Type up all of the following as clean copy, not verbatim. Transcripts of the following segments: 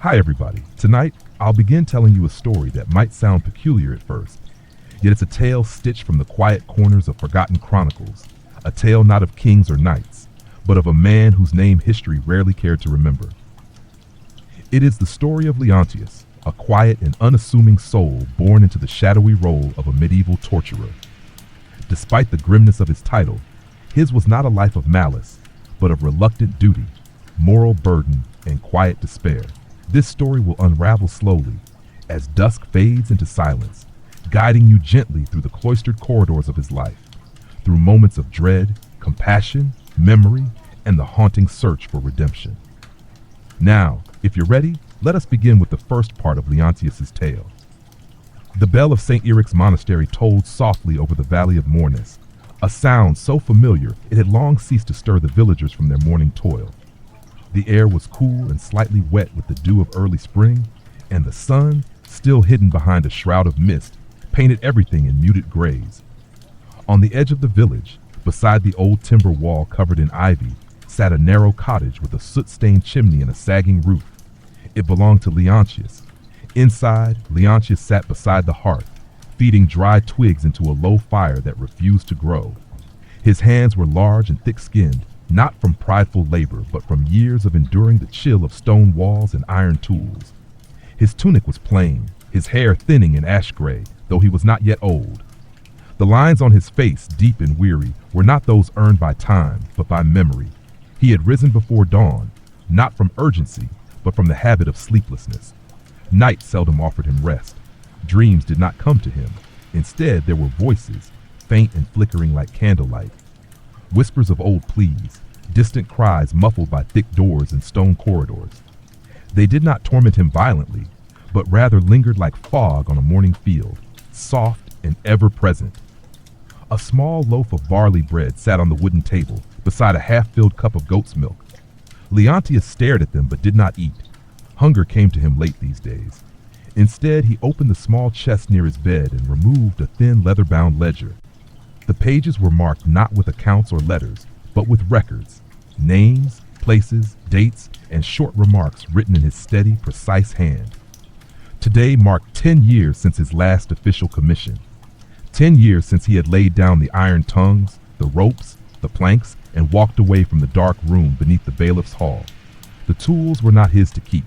Hi everybody. Tonight, I'll begin telling you a story that might sound peculiar at first, yet it's a tale stitched from the quiet corners of forgotten chronicles, a tale not of kings or knights, but of a man whose name history rarely cared to remember. It is the story of Leontius, a quiet and unassuming soul born into the shadowy role of a medieval torturer. Despite the grimness of his title, his was not a life of malice, but of reluctant duty, moral burden, and quiet despair. This story will unravel slowly as dusk fades into silence, guiding you gently through the cloistered corridors of his life, through moments of dread, compassion, memory, and the haunting search for redemption. Now, if you're ready, let us begin with the first part of Leontius's tale. The bell of St. Eric's monastery tolled softly over the valley of Mornis, a sound so familiar it had long ceased to stir the villagers from their morning toil. The air was cool and slightly wet with the dew of early spring, and the sun, still hidden behind a shroud of mist, painted everything in muted grays. On the edge of the village, beside the old timber wall covered in ivy, sat a narrow cottage with a soot-stained chimney and a sagging roof. It belonged to Leontius. Inside, Leontius sat beside the hearth, feeding dry twigs into a low fire that refused to grow. His hands were large and thick-skinned, not from prideful labor, but from years of enduring the chill of stone walls and iron tools. His tunic was plain, his hair thinning and ash-gray, though he was not yet old. The lines on his face, deep and weary, were not those earned by time, but by memory. He had risen before dawn, not from urgency, but from the habit of sleeplessness. Night seldom offered him rest. Dreams did not come to him. Instead, there were voices, faint and flickering like candlelight. Whispers of old pleas, distant cries muffled by thick doors and stone corridors. They did not torment him violently, but rather lingered like fog on a morning field, soft and ever-present. A small loaf of barley bread sat on the wooden table, beside a half-filled cup of goat's milk. Leontius stared at them but did not eat. Hunger came to him late these days. Instead, he opened the small chest near his bed and removed a thin leather-bound ledger. The pages were marked not with accounts or letters, but with records, names, places, dates, and short remarks written in his steady, precise hand. Today marked 10 years since his last official commission. 10 years since he had laid down the iron tongues, the ropes, the planks, and walked away from the dark room beneath the bailiff's hall. The tools were not his to keep.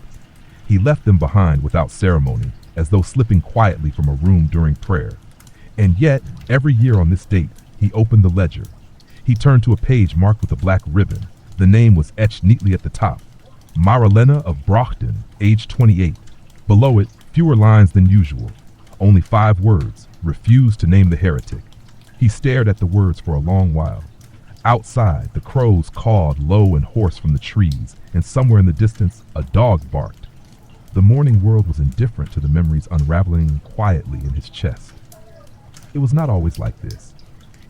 He left them behind without ceremony, as though slipping quietly from a room during prayer. And yet, every year on this date, he opened the ledger. He turned to a page marked with a black ribbon. The name was etched neatly at the top. Marilena of Brockton, age 28. Below it, fewer lines than usual. Only 5 words, refused to name the heretic. He stared at the words for a long while. Outside, the crows cawed low and hoarse from the trees, and somewhere in the distance, a dog barked. The morning world was indifferent to the memories unraveling quietly in his chest. It was not always like this.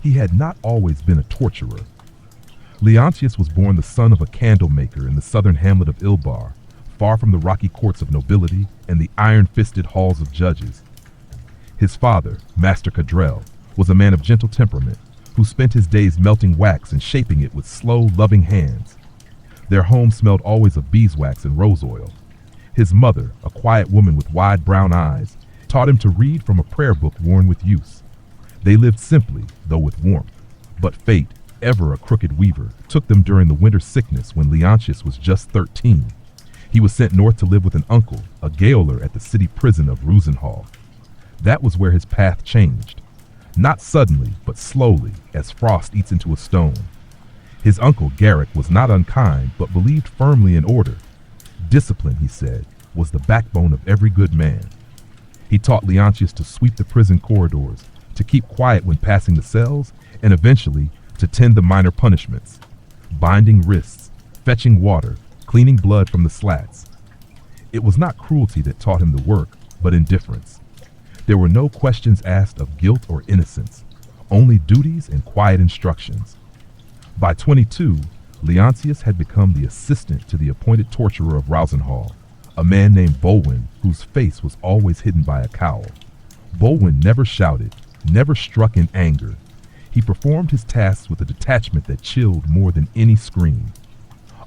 He had not always been a torturer. Leontius was born the son of a candle maker in the southern hamlet of Ilbar, far from the rocky courts of nobility and the iron-fisted halls of judges. His father, Master Cadrell, was a man of gentle temperament, who spent his days melting wax and shaping it with slow, loving hands. Their home smelled always of beeswax and rose oil. His mother, a quiet woman with wide brown eyes, taught him to read from a prayer book worn with use. They lived simply, though with warmth, but fate, ever a crooked weaver, took them during the winter sickness when Leontius was just 13. He was sent north to live with an uncle, a gaoler at the city prison of Rosenhall. That was where his path changed. Not suddenly, but slowly, as frost eats into a stone. His uncle, Garrick, was not unkind, but believed firmly in order. Discipline, he said, was the backbone of every good man. He taught Leontius to sweep the prison corridors, to keep quiet when passing the cells, and eventually to tend the minor punishments, binding wrists, fetching water, cleaning blood from the slats. It was not cruelty that taught him the work, but indifference. There were no questions asked of guilt or innocence, only duties and quiet instructions. By 22, Leontius had become the assistant to the appointed torturer of Rosenhall, a man named Bolwin, whose face was always hidden by a cowl. Bolwin never shouted, never struck in anger. He performed his tasks with a detachment that chilled more than any scream.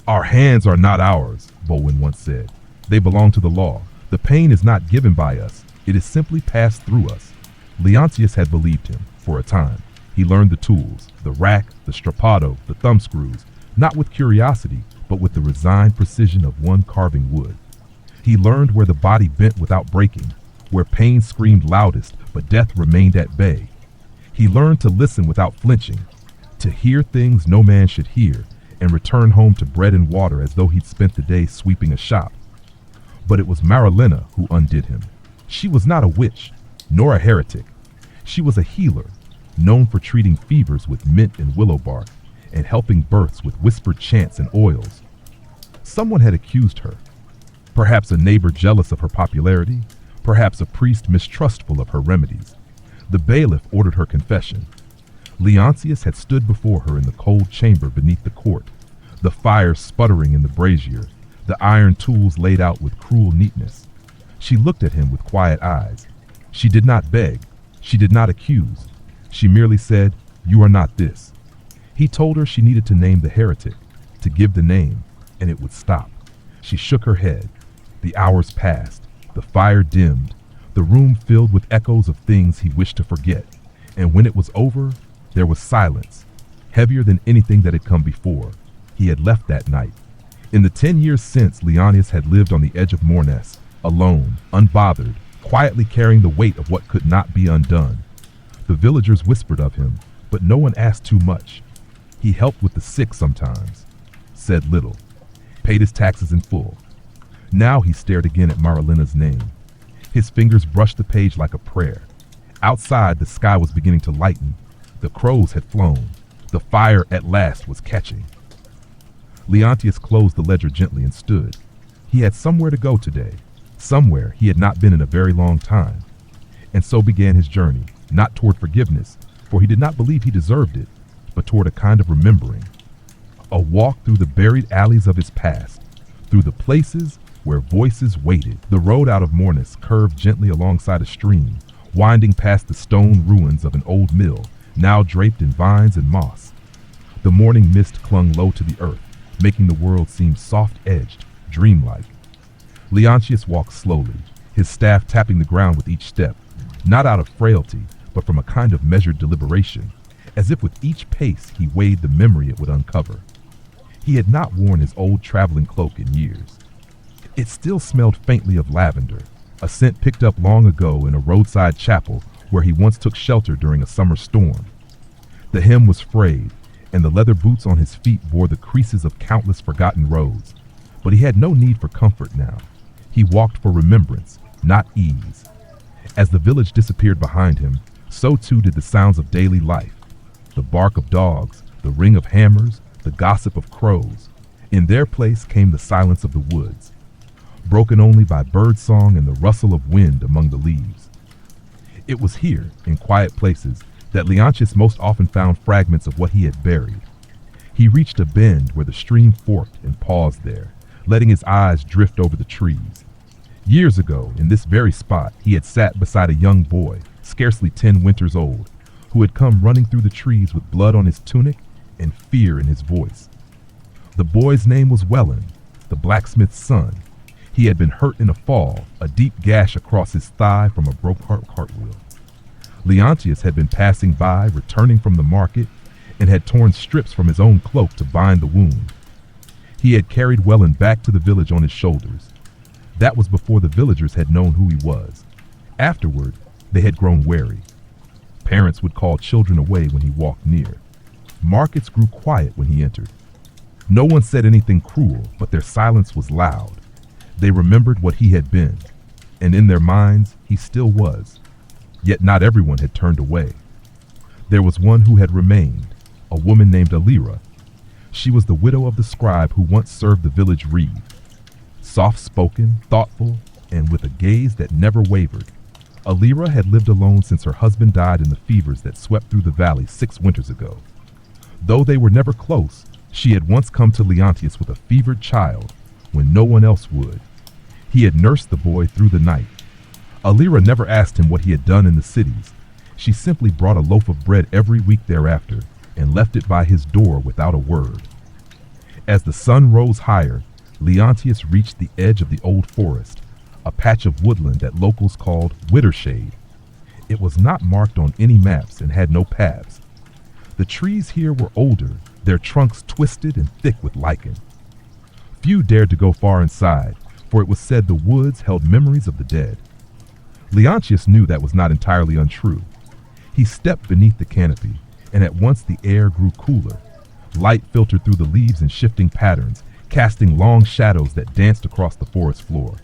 "Our hands are not ours," Bolwin once said. They belong to the law. The pain is not given by us, it is simply passed through us. Leontius had believed him, for a time. He learned the tools, the rack, the strappado, the thumb screws, not with curiosity, but with the resigned precision of one carving wood. He learned where the body bent without breaking, where pain screamed loudest, but death remained at bay. He learned to listen without flinching, to hear things no man should hear, and return home to bread and water as though he'd spent the day sweeping a shop. But it was Marilena who undid him. She was not a witch, nor a heretic. She was a healer, known for treating fevers with mint and willow bark, and helping births with whispered chants and oils. Someone had accused her. Perhaps a neighbor jealous of her popularity, perhaps a priest mistrustful of her remedies. The bailiff ordered her confession. Leontius had stood before her in the cold chamber beneath the court, the fire sputtering in the brazier, the iron tools laid out with cruel neatness. She looked at him with quiet eyes. She did not beg. She did not accuse. She merely said, "You are not this." He told her she needed to name the heretic, to give the name, and it would stop. She shook her head. The hours passed. The fire dimmed. The room filled with echoes of things he wished to forget. And when it was over, there was silence, heavier than anything that had come before. He had left that night. In the 10 years since, Leontius had lived on the edge of Mornes, alone, unbothered, quietly carrying the weight of what could not be undone. The villagers whispered of him, but no one asked too much. He helped with the sick sometimes, said little, paid his taxes in full. Now he stared again at Marilena's name. His fingers brushed the page like a prayer. Outside, the sky was beginning to lighten. The crows had flown. The fire at last was catching. Leontius closed the ledger gently and stood. He had somewhere to go today, somewhere he had not been in a very long time. And so began his journey, not toward forgiveness, for he did not believe he deserved it, but toward a kind of remembering. A walk through the buried alleys of his past, through the places where voices waited. The road out of Mornes curved gently alongside a stream, winding past the stone ruins of an old mill, now draped in vines and moss. The morning mist clung low to the earth, making the world seem soft-edged, dreamlike. Leontius walked slowly, his staff tapping the ground with each step, not out of frailty, but from a kind of measured deliberation, as if with each pace he weighed the memory it would uncover. He had not worn his old traveling cloak in years. It still smelled faintly of lavender, a scent picked up long ago in a roadside chapel where he once took shelter during a summer storm. The hem was frayed, and the leather boots on his feet bore the creases of countless forgotten roads. But he had no need for comfort now. He walked for remembrance, not ease. As the village disappeared behind him, so too did the sounds of daily life. The bark of dogs, the ring of hammers, the gossip of crows. In their place came the silence of the woods, broken only by birdsong and the rustle of wind among the leaves. It was here, in quiet places, that Leontius most often found fragments of what he had buried. He reached a bend where the stream forked and paused there, letting his eyes drift over the trees. Years ago, in this very spot, he had sat beside a young boy, scarcely 10 winters old, who had come running through the trees with blood on his tunic and fear in his voice. The boy's name was Wellen, the blacksmith's son. He had been hurt in a fall, a deep gash across his thigh from a broke cartwheel. Leontius had been passing by, returning from the market, and had torn strips from his own cloak to bind the wound. He had carried Wellen back to the village on his shoulders. That was before the villagers had known who he was. Afterward, they had grown wary. Parents would call children away when he walked near. Markets grew quiet when he entered. No one said anything cruel, but their silence was loud. They remembered what he had been, and in their minds, he still was. Yet not everyone had turned away. There was one who had remained, a woman named Alira. She was the widow of the scribe who once served the village reeve. Soft-spoken, thoughtful, and with a gaze that never wavered. Alira had lived alone since her husband died in the fevers that swept through the valley 6 winters ago. Though they were never close, she had once come to Leontius with a fevered child when no one else would. He had nursed the boy through the night. Alira never asked him what he had done in the cities. She simply brought a loaf of bread every week thereafter and left it by his door without a word. As the sun rose higher, Leontius reached the edge of the old forest, a patch of woodland that locals called Wintershade. It was not marked on any maps and had no paths. The trees here were older, their trunks twisted and thick with lichen. Few dared to go far inside, for it was said the woods held memories of the dead. Leontius knew that was not entirely untrue. He stepped beneath the canopy, and at once the air grew cooler. Light filtered through the leaves in shifting patterns, casting long shadows that danced across the forest floor.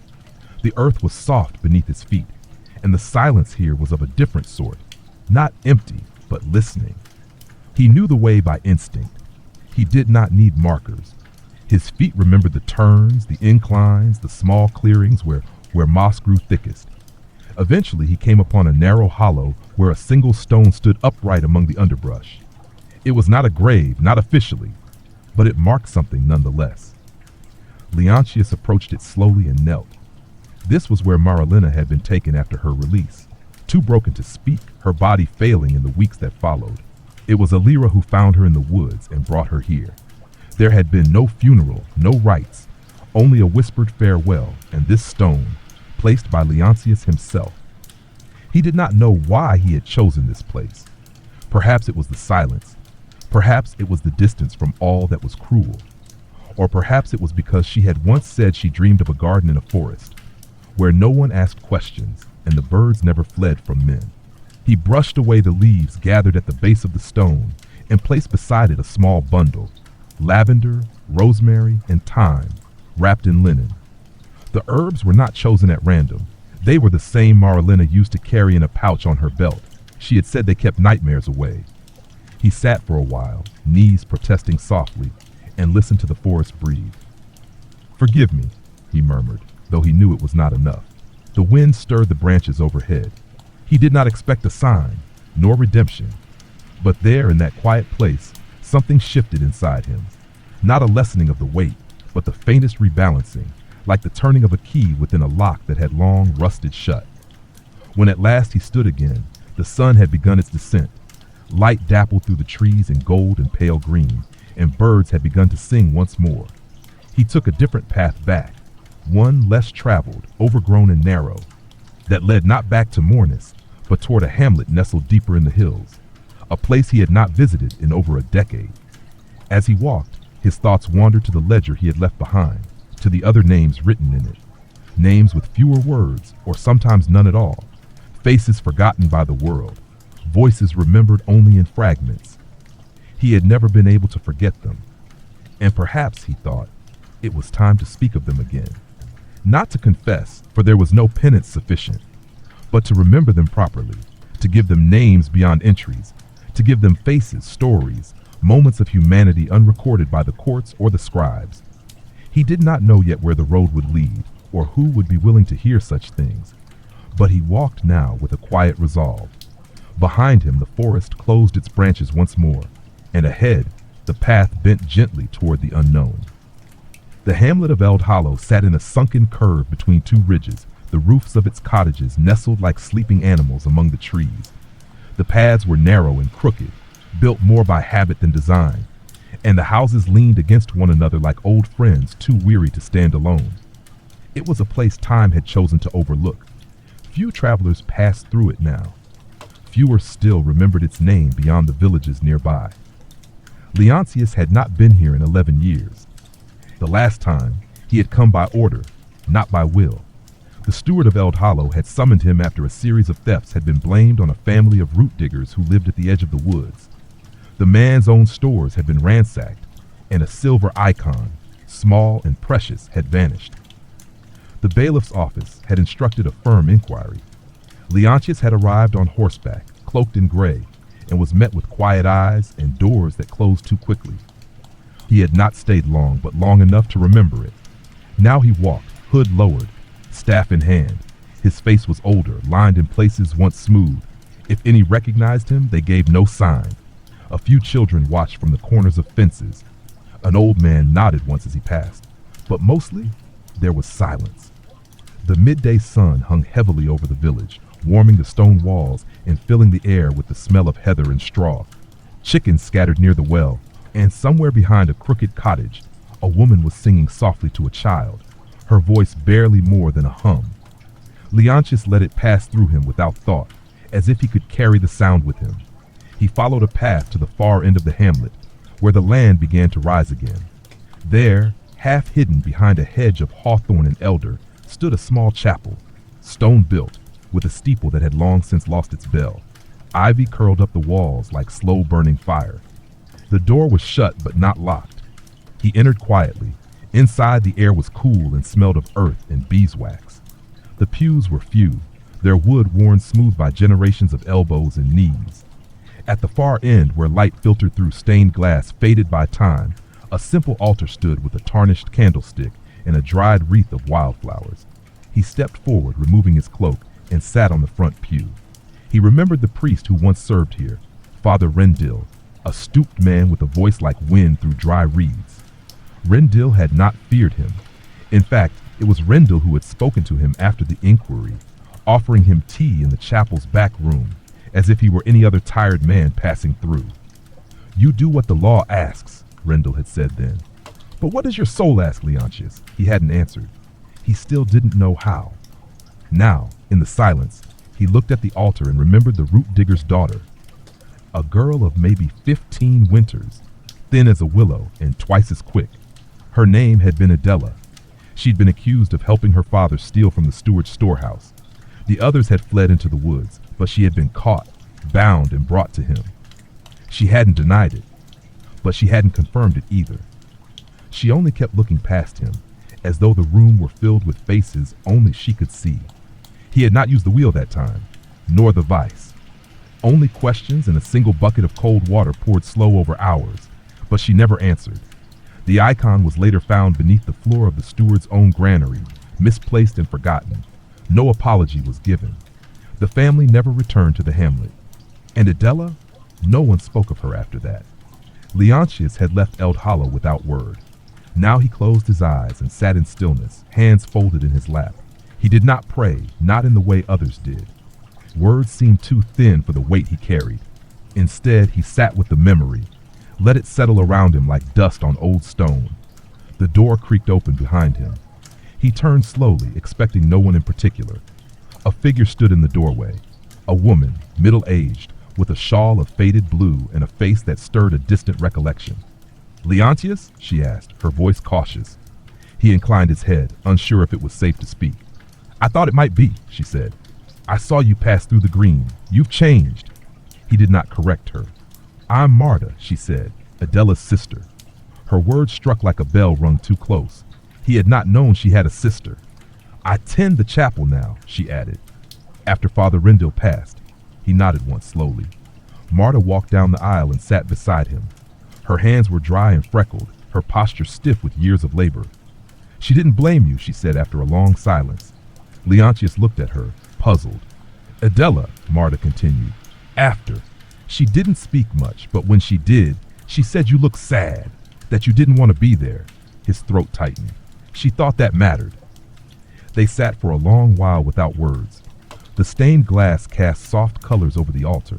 The earth was soft beneath his feet, and the silence here was of a different sort, not empty, but listening. He knew the way by instinct. He did not need markers. His feet remembered the turns, the inclines, the small clearings where moss grew thickest. Eventually, he came upon a narrow hollow where a single stone stood upright among the underbrush. It was not a grave, not officially, but it marked something nonetheless. Leontius approached it slowly and knelt. This was where Marilena had been taken after her release. Too broken to speak, her body failing in the weeks that followed. It was Alira who found her in the woods and brought her here. There had been no funeral, no rites, only a whispered farewell, and this stone, placed by Leontius himself. He did not know why he had chosen this place. Perhaps it was the silence. Perhaps it was the distance from all that was cruel. Or perhaps it was because she had once said she dreamed of a garden in a forest, where no one asked questions and the birds never fled from men. He brushed away the leaves gathered at the base of the stone and placed beside it a small bundle, lavender, rosemary, and thyme, wrapped in linen. The herbs were not chosen at random. They were the same Marilena used to carry in a pouch on her belt. She had said they kept nightmares away. He sat for a while, knees protesting softly, and listened to the forest breathe. "Forgive me," he murmured, though he knew it was not enough. The wind stirred the branches overhead. He did not expect a sign, nor redemption. But there in that quiet place, something shifted inside him. Not a lessening of the weight, but the faintest rebalancing, like the turning of a key within a lock that had long rusted shut. When at last he stood again, the sun had begun its descent. Light dappled through the trees in gold and pale green, and birds had begun to sing once more. He took a different path back, one less traveled, overgrown and narrow, that led not back to Mornis, but toward a hamlet nestled deeper in the hills, a place he had not visited in over a decade. As he walked, his thoughts wandered to the ledger he had left behind, to the other names written in it, names with fewer words, or sometimes none at all, faces forgotten by the world, voices remembered only in fragments. He had never been able to forget them, and perhaps, he thought, it was time to speak of them again. Not to confess, for there was no penance sufficient, but to remember them properly, to give them names beyond entries, to give them faces, stories, moments of humanity unrecorded by the courts or the scribes. He did not know yet where the road would lead, or who would be willing to hear such things, but he walked now with a quiet resolve. Behind him the forest closed its branches once more, and ahead the path bent gently toward the unknown. The hamlet of Eld Hollow sat in a sunken curve between two ridges, the roofs of its cottages nestled like sleeping animals among the trees. The paths were narrow and crooked, built more by habit than design, and the houses leaned against one another like old friends too weary to stand alone. It was a place time had chosen to overlook. Few travelers passed through it now. Fewer still remembered its name beyond the villages nearby. Leontius had not been here in 11 years. The last time, he had come by order, not by will. The steward of Eld Hollow had summoned him after a series of thefts had been blamed on a family of root diggers who lived at the edge of the woods. The man's own stores had been ransacked, and a silver icon, small and precious, had vanished. The bailiff's office had instructed a firm inquiry. Leontius had arrived on horseback, cloaked in gray, and was met with quiet eyes and doors that closed too quickly. He had not stayed long, but long enough to remember it. Now he walked, hood lowered, staff in hand. His face was older, lined in places once smooth. If any recognized him, they gave no sign. A few children watched from the corners of fences. An old man nodded once as he passed, but mostly there was silence. The midday sun hung heavily over the village, warming the stone walls and filling the air with the smell of heather and straw. Chickens scattered near the well, and somewhere behind a crooked cottage, A woman was singing softly to a child, her voice barely more than a hum. Leontius let it pass through him without thought, as if he could carry the sound with him. He followed a path to the far end of the hamlet, where the land began to rise again. There, half hidden behind a hedge of hawthorn and elder, stood a small chapel, stone-built, with a steeple that had long since lost its bell. Ivy curled up the walls like slow-burning fire. The door was shut but not locked. He entered quietly. Inside, the air was cool and smelled of earth and beeswax. The pews were few, their wood worn smooth by generations of elbows and knees. At the far end, where light filtered through stained glass faded by time, a simple altar stood with a tarnished candlestick and a dried wreath of wildflowers. He stepped forward, removing his cloak, and sat on the front pew. He remembered the priest who once served here, Father Rendil, a stooped man with a voice like wind through dry reeds. Rendil had not feared him. In fact, it was Rendil who had spoken to him after the inquiry, offering him tea in the chapel's back room, as if he were any other tired man passing through. "You do what the law asks," Rendil had said then. "But what does your soul ask, Leontius?" He hadn't answered. He still didn't know how. Now, in the silence, he looked at the altar and remembered the root digger's daughter. A girl of maybe 15 winters, thin as a willow and twice as quick. Her name had been Adela. She'd been accused of helping her father steal from the steward's storehouse. The others had fled into the woods, but she had been caught, bound, and brought to him. She hadn't denied it, but she hadn't confirmed it either. She only kept looking past him, as though the room were filled with faces only she could see. He had not used the wheel that time, nor the vice. Only questions and a single bucket of cold water poured slow over hours, but she never answered. The icon was later found beneath the floor of the steward's own granary, misplaced and forgotten. No apology was given. The family never returned to the hamlet. And Adela? No one spoke of her after that. Leontius had left Eld Hollow without word. Now he closed his eyes and sat in stillness, hands folded in his lap. He did not pray, not in the way others did. Words seemed too thin for the weight he carried. Instead, he sat with the memory, let it settle around him like dust on old stone. The door creaked open behind him. He turned slowly, expecting no one in particular. A figure stood in the doorway, a woman, middle-aged, with a shawl of faded blue and a face that stirred a distant recollection. "Leontius?" she asked, her voice cautious. He inclined his head, unsure if it was safe to speak. "I thought it might be," she said. "I saw you pass through the green. You've changed." He did not correct her. "I'm Marta," she said, Adela's sister. Her words struck like a bell rung too close. He had not known she had a sister. "I tend the chapel now," she added. After Father Rendil passed, he nodded once slowly. Marta walked down the aisle and sat beside him. Her hands were dry and freckled, her posture stiff with years of labor. "She didn't blame you," she said after a long silence. Leontius looked at her, puzzled. "Adela," Marta continued, "after. She didn't speak much, but when she did, she said you looked sad, that you didn't want to be there." His throat tightened. She thought that mattered. They sat for a long while without words. The stained glass cast soft colors over the altar,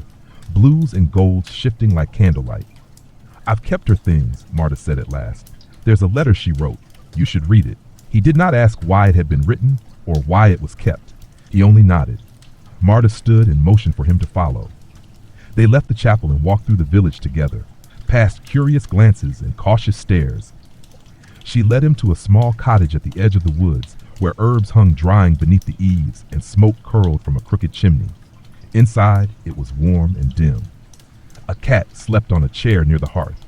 blues and golds shifting like candlelight. "I've kept her things," Marta said at last. "There's a letter she wrote. You should read it." He did not ask why it had been written or why it was kept. He only nodded. Marta stood and motioned for him to follow. They left the chapel and walked through the village together, past curious glances and cautious stares. She led him to a small cottage at the edge of the woods, where herbs hung drying beneath the eaves and smoke curled from a crooked chimney. Inside, it was warm and dim. A cat slept on a chair near the hearth.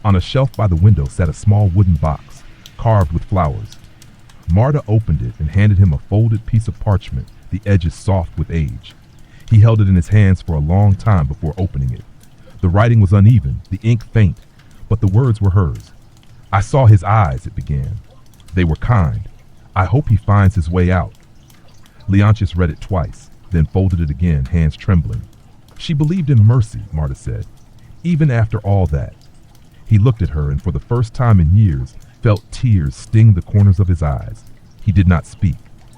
On a shelf by the window sat a small wooden box, carved with flowers. Marta opened it and handed him a folded piece of parchment, the edges soft with age. He held it in his hands for a long time before opening it. The writing was uneven, the ink faint, but the words were hers. "I saw his eyes," it began. "They were kind. I hope he finds his way out." Leontius read it twice, then folded it again, hands trembling. "She believed in mercy," Marta said, "even after all that." He looked at her and for the first time in years felt tears sting the corners of his eyes. He did not speak.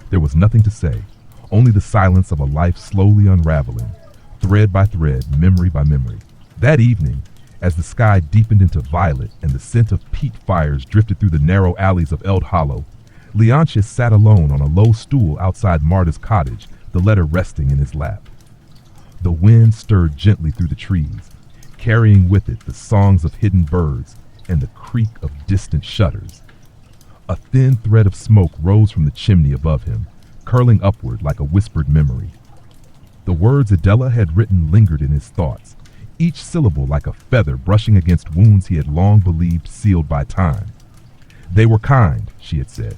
There was nothing to say, only the silence of a life slowly unraveling, thread by thread, memory by memory. That evening, As the sky deepened into violet and the scent of peat fires drifted through the narrow alleys of Eld Hollow, Leontius sat alone on a low stool outside Marta's cottage, the letter resting in his lap. The wind stirred gently through the trees, carrying with it the songs of hidden birds and the creak of distant shutters. A thin thread of smoke rose from the chimney above him, curling upward like a whispered memory. The words Adela had written lingered in his thoughts, each syllable like a feather brushing against wounds he had long believed sealed by time. They were kind, she had said.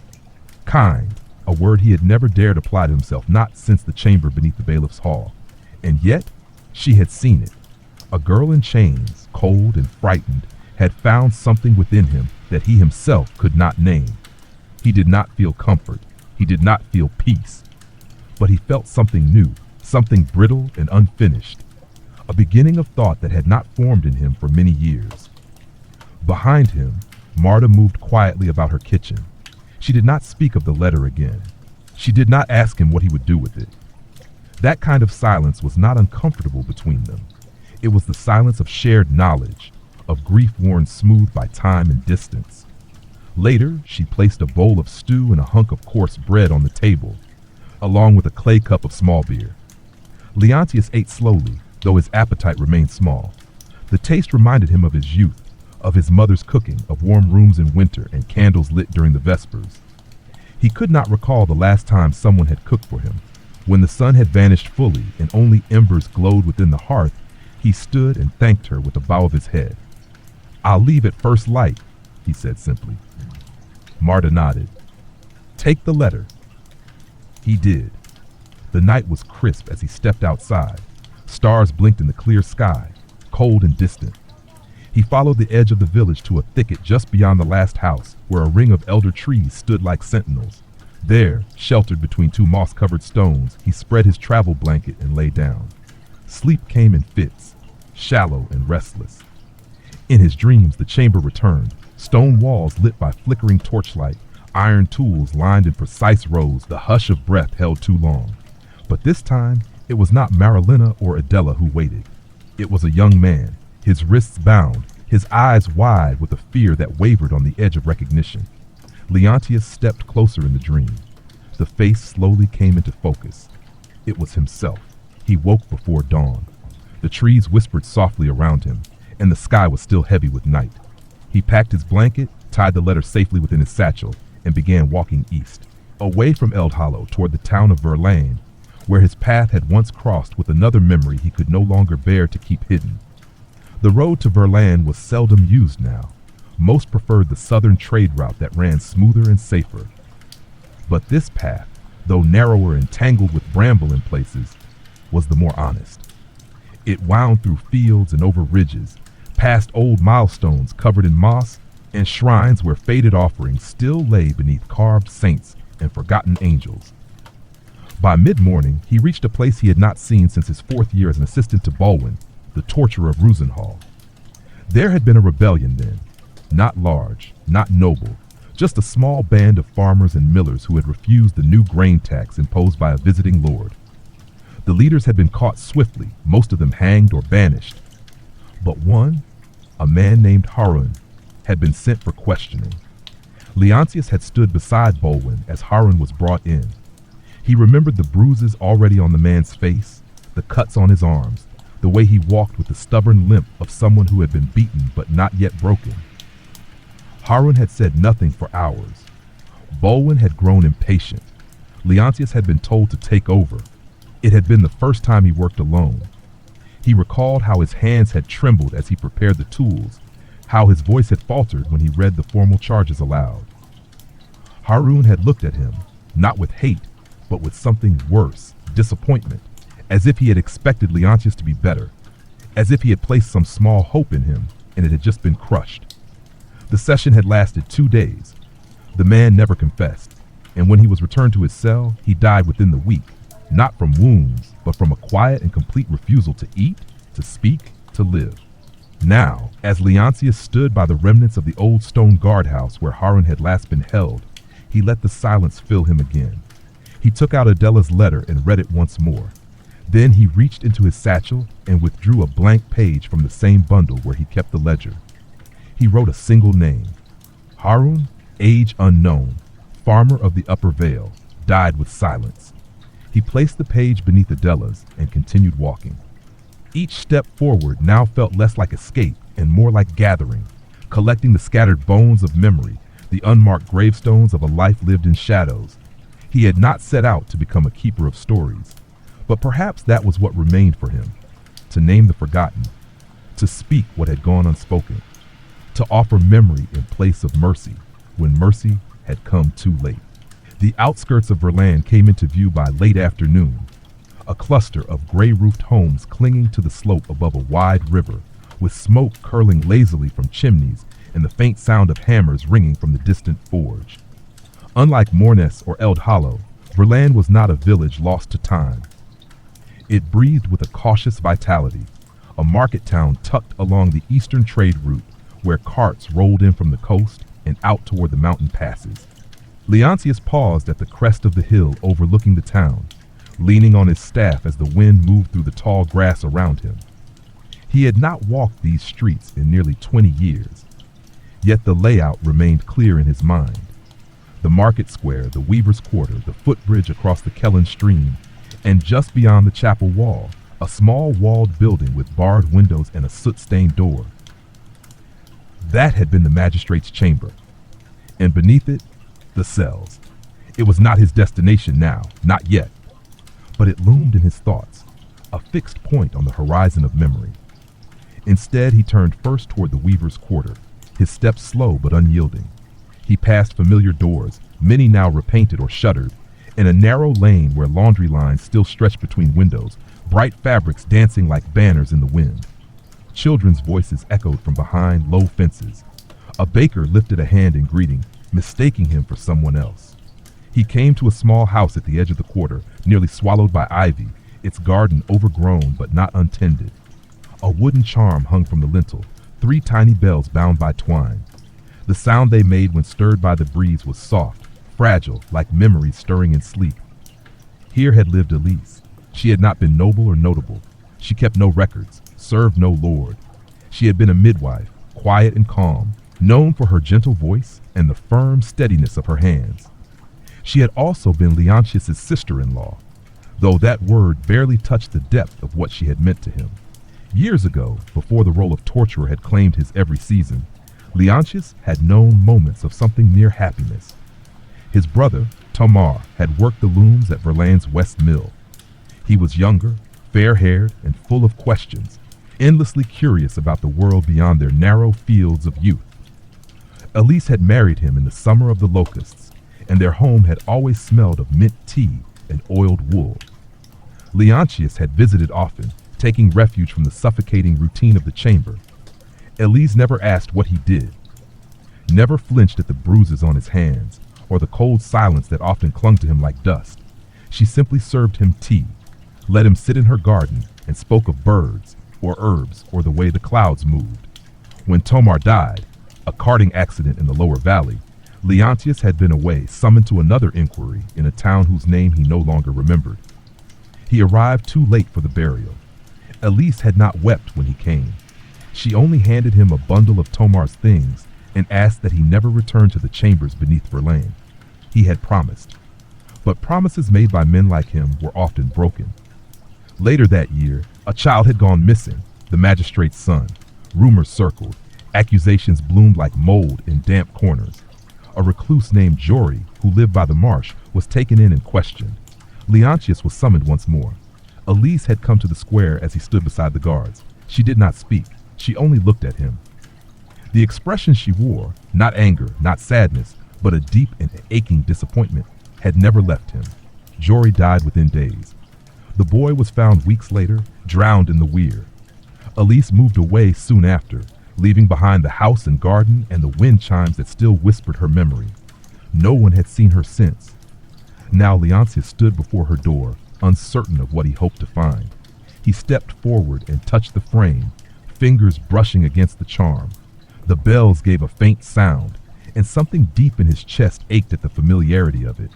Kind, a word he had never dared apply to himself, not since the chamber beneath the bailiff's hall. And yet, she had seen it. A girl in chains, cold and frightened, had found something within him that he himself could not name. He did not feel comfort. He did not feel peace. But he felt something new, something brittle and unfinished. A beginning of thought that had not formed in him for many years. Behind him, Marta moved quietly about her kitchen. She did not speak of the letter again. She did not ask him what he would do with it. That kind of silence was not uncomfortable between them. It was the silence of shared knowledge, of grief worn smooth by time and distance. Later, she placed a bowl of stew and a hunk of coarse bread on the table, along with a clay cup of small beer. Leontius ate slowly, though his appetite remained small. The taste reminded him of his youth, of his mother's cooking, of warm rooms in winter and candles lit during the vespers. He could not recall the last time someone had cooked for him. When the sun had vanished fully and only embers glowed within the hearth, he stood and thanked her with a bow of his head. "I'll leave at first light," he said simply. Marta nodded. "Take the letter." He did. The night was crisp as he stepped outside. Stars blinked in the clear sky, cold and distant. He followed the edge of the village to a thicket just beyond the last house, where a ring of elder trees stood like sentinels. There, sheltered between two moss-covered stones, he spread his travel blanket and lay down. Sleep came in fits, shallow and restless. In his dreams, the chamber returned, stone walls lit by flickering torchlight, iron tools lined in precise rows, the hush of breath held too long. But this time, it was not Marilena or Adela who waited. It was a young man, his wrists bound, his eyes wide with a fear that wavered on the edge of recognition. Leontius stepped closer in the dream. The face slowly came into focus. It was himself. He woke before dawn. The trees whispered softly around him, and the sky was still heavy with night. He packed his blanket, tied the letter safely within his satchel, and began walking east, away from Eld Hollow toward the town of Verlaine, where his path had once crossed with another memory he could no longer bear to keep hidden. The road to Verlaine was seldom used now. Most preferred the southern trade route that ran smoother and safer. But this path, though narrower and tangled with bramble in places, was the more honest. It wound through fields and over ridges, past old milestones covered in moss, and shrines where faded offerings still lay beneath carved saints and forgotten angels. By mid-morning, he reached a place he had not seen since his 4th year as an assistant to Bolwin, the torturer of Rusenhall. There had been a rebellion then, not large, not noble, just a small band of farmers and millers who had refused the new grain tax imposed by a visiting lord. The leaders had been caught swiftly, most of them hanged or banished. But one, a man named Harun, had been sent for questioning. Leontius had stood beside Bolwin as Harun was brought in. He remembered the bruises already on the man's face, the cuts on his arms, the way he walked with the stubborn limp of someone who had been beaten but not yet broken. Harun had said nothing for hours. Bolwin had grown impatient. Leontius had been told to take over. It had been the first time he worked alone. He recalled how his hands had trembled as he prepared the tools, how his voice had faltered when he read the formal charges aloud. Harun had looked at him, not with hate, but with something worse, disappointment, as if he had expected Leontius to be better, as if he had placed some small hope in him and it had just been crushed. The session had lasted 2 days. The man never confessed, and when he was returned to his cell, he died within the week, not from wounds, but from a quiet and complete refusal to eat, to speak, to live. Now, as Leontius stood by the remnants of the old stone guardhouse where Harun had last been held, he let the silence fill him again. He took out Adela's letter and read it once more. Then he reached into his satchel and withdrew a blank page from the same bundle where he kept the ledger. He wrote a single name: Harun, age unknown, farmer of the Upper Vale, died with silence. He placed the page beneath Adela's and continued walking. Each step forward now felt less like escape and more like gathering, collecting the scattered bones of memory, the unmarked gravestones of a life lived in shadows. He had not set out to become a keeper of stories, but perhaps that was what remained for him: to name the forgotten, to speak what had gone unspoken, to offer memory in place of mercy when mercy had come too late. The outskirts of Verlan came into view by late afternoon, a cluster of gray-roofed homes clinging to the slope above a wide river, with smoke curling lazily from chimneys and the faint sound of hammers ringing from the distant forge. Unlike Mornes or Eld Hollow, Verlan was not a village lost to time. It breathed with a cautious vitality, a market town tucked along the eastern trade route where carts rolled in from the coast and out toward the mountain passes. Leontius paused at the crest of the hill overlooking the town, leaning on his staff as the wind moved through the tall grass around him. He had not walked these streets in nearly 20 years, yet the layout remained clear in his mind. The market square, the Weaver's Quarter, the footbridge across the Kellen stream, and just beyond the chapel wall, a small walled building with barred windows and a soot-stained door. That had been the magistrate's chamber, and beneath it, the cells. It was not his destination now, not yet, but it loomed in his thoughts, a fixed point on the horizon of memory. Instead, he turned first toward the Weaver's Quarter, his steps slow but unyielding. He passed familiar doors, many now repainted or shuttered, in a narrow lane where laundry lines still stretched between windows, bright fabrics dancing like banners in the wind. Children's voices echoed from behind low fences. A baker lifted a hand in greeting, mistaking him for someone else. He came to a small house at the edge of the quarter, nearly swallowed by ivy, its garden overgrown but not untended. A wooden charm hung from the lintel, 3 tiny bells bound by twine. The sound they made when stirred by the breeze was soft, fragile, like memories stirring in sleep. Here had lived Elise. She had not been noble or notable. She kept no records, served no lord. She had been a midwife, quiet and calm, known for her gentle voice and the firm steadiness of her hands. She had also been Leontius's sister-in-law, though that word barely touched the depth of what she had meant to him. Years ago, before the role of torturer had claimed his every season, Leontius had known moments of something near happiness. His brother, Tamar, had worked the looms at Verlan's West Mill. He was younger, fair-haired, and full of questions, endlessly curious about the world beyond their narrow fields of youth. Elise had married him in the summer of the locusts, and their home had always smelled of mint tea and oiled wool. Leontius had visited often, taking refuge from the suffocating routine of the chamber. Elise never asked what he did, never flinched at the bruises on his hands, or the cold silence that often clung to him like dust. She simply served him tea, let him sit in her garden, and spoke of birds, or herbs, or the way the clouds moved. When Tomar died, a carting accident in the lower valley, Leontius had been away, summoned to another inquiry in a town whose name he no longer remembered. He arrived too late for the burial. Elise had not wept when he came. She only handed him a bundle of Tomar's things and asked that he never return to the chambers beneath Verlaine. He had promised. But promises made by men like him were often broken. Later that year, a child had gone missing, the magistrate's son. Rumors circled. Accusations bloomed like mold in damp corners. A recluse named Jory, who lived by the marsh, was taken in and questioned. Leontius was summoned once more. Elise had come to the square as he stood beside the guards. She did not speak. She only looked at him. The expression she wore, not anger, not sadness, but a deep and aching disappointment, had never left him. Jory died within days. The boy was found weeks later, drowned in the weir. Elise moved away soon after, leaving behind the house and garden and the wind chimes that still whispered her memory. No one had seen her since. Now Leontius stood before her door, uncertain of what he hoped to find. He stepped forward and touched the frame, fingers brushing against the charm. The bells gave a faint sound, and something deep in his chest ached at the familiarity of it.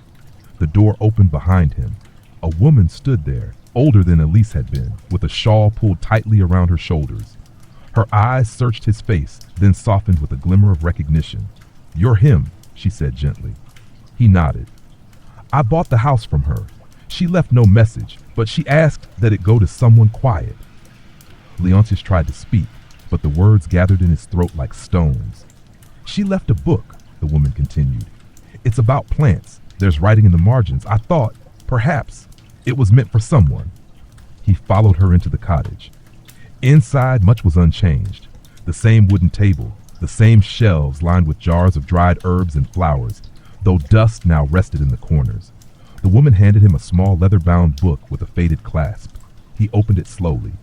The door opened behind him. A woman stood there, older than Elise had been, with a shawl pulled tightly around her shoulders. Her eyes searched his face, then softened with a glimmer of recognition. "You're him," she said gently. He nodded. "I bought the house from her. She left no message, but she asked that it go to someone quiet." Leontius tried to speak, but the words gathered in his throat like stones. "She left a book," the woman continued. "It's about plants. There's writing in the margins. I thought, perhaps, it was meant for someone." He followed her into the cottage. Inside, much was unchanged. The same wooden table, the same shelves lined with jars of dried herbs and flowers, though dust now rested in the corners. The woman handed him a small leather-bound book with a faded clasp. He opened it slowly.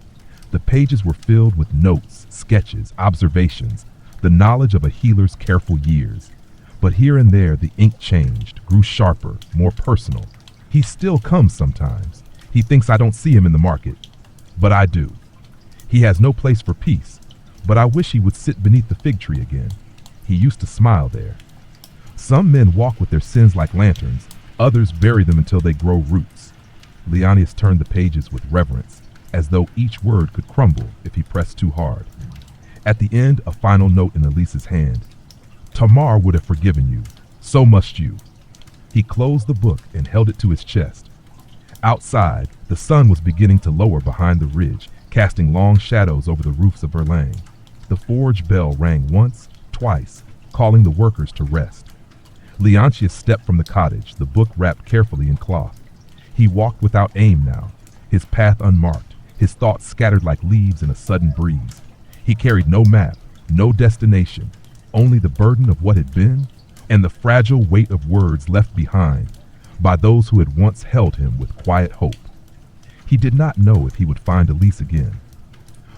The pages were filled with notes, sketches, observations, the knowledge of a healer's careful years. But here and there the ink changed, grew sharper, more personal. "He still comes sometimes. He thinks I don't see him in the market. But I do. He has no place for peace, but I wish he would sit beneath the fig tree again. He used to smile there. Some men walk with their sins like lanterns, others bury them until they grow roots." Leontius turned the pages with reverence, as though each word could crumble if he pressed too hard. At the end, a final note in Elise's hand. "Tamar would have forgiven you. So must you." He closed the book and held it to his chest. Outside, the sun was beginning to lower behind the ridge, casting long shadows over the roofs of Verlaine. The forge bell rang once, twice, calling the workers to rest. Leontius stepped from the cottage, the book wrapped carefully in cloth. He walked without aim now, his path unmarked, his thoughts scattered like leaves in a sudden breeze. He carried no map, no destination, only the burden of what had been and the fragile weight of words left behind by those who had once held him with quiet hope. He did not know if he would find Elise again.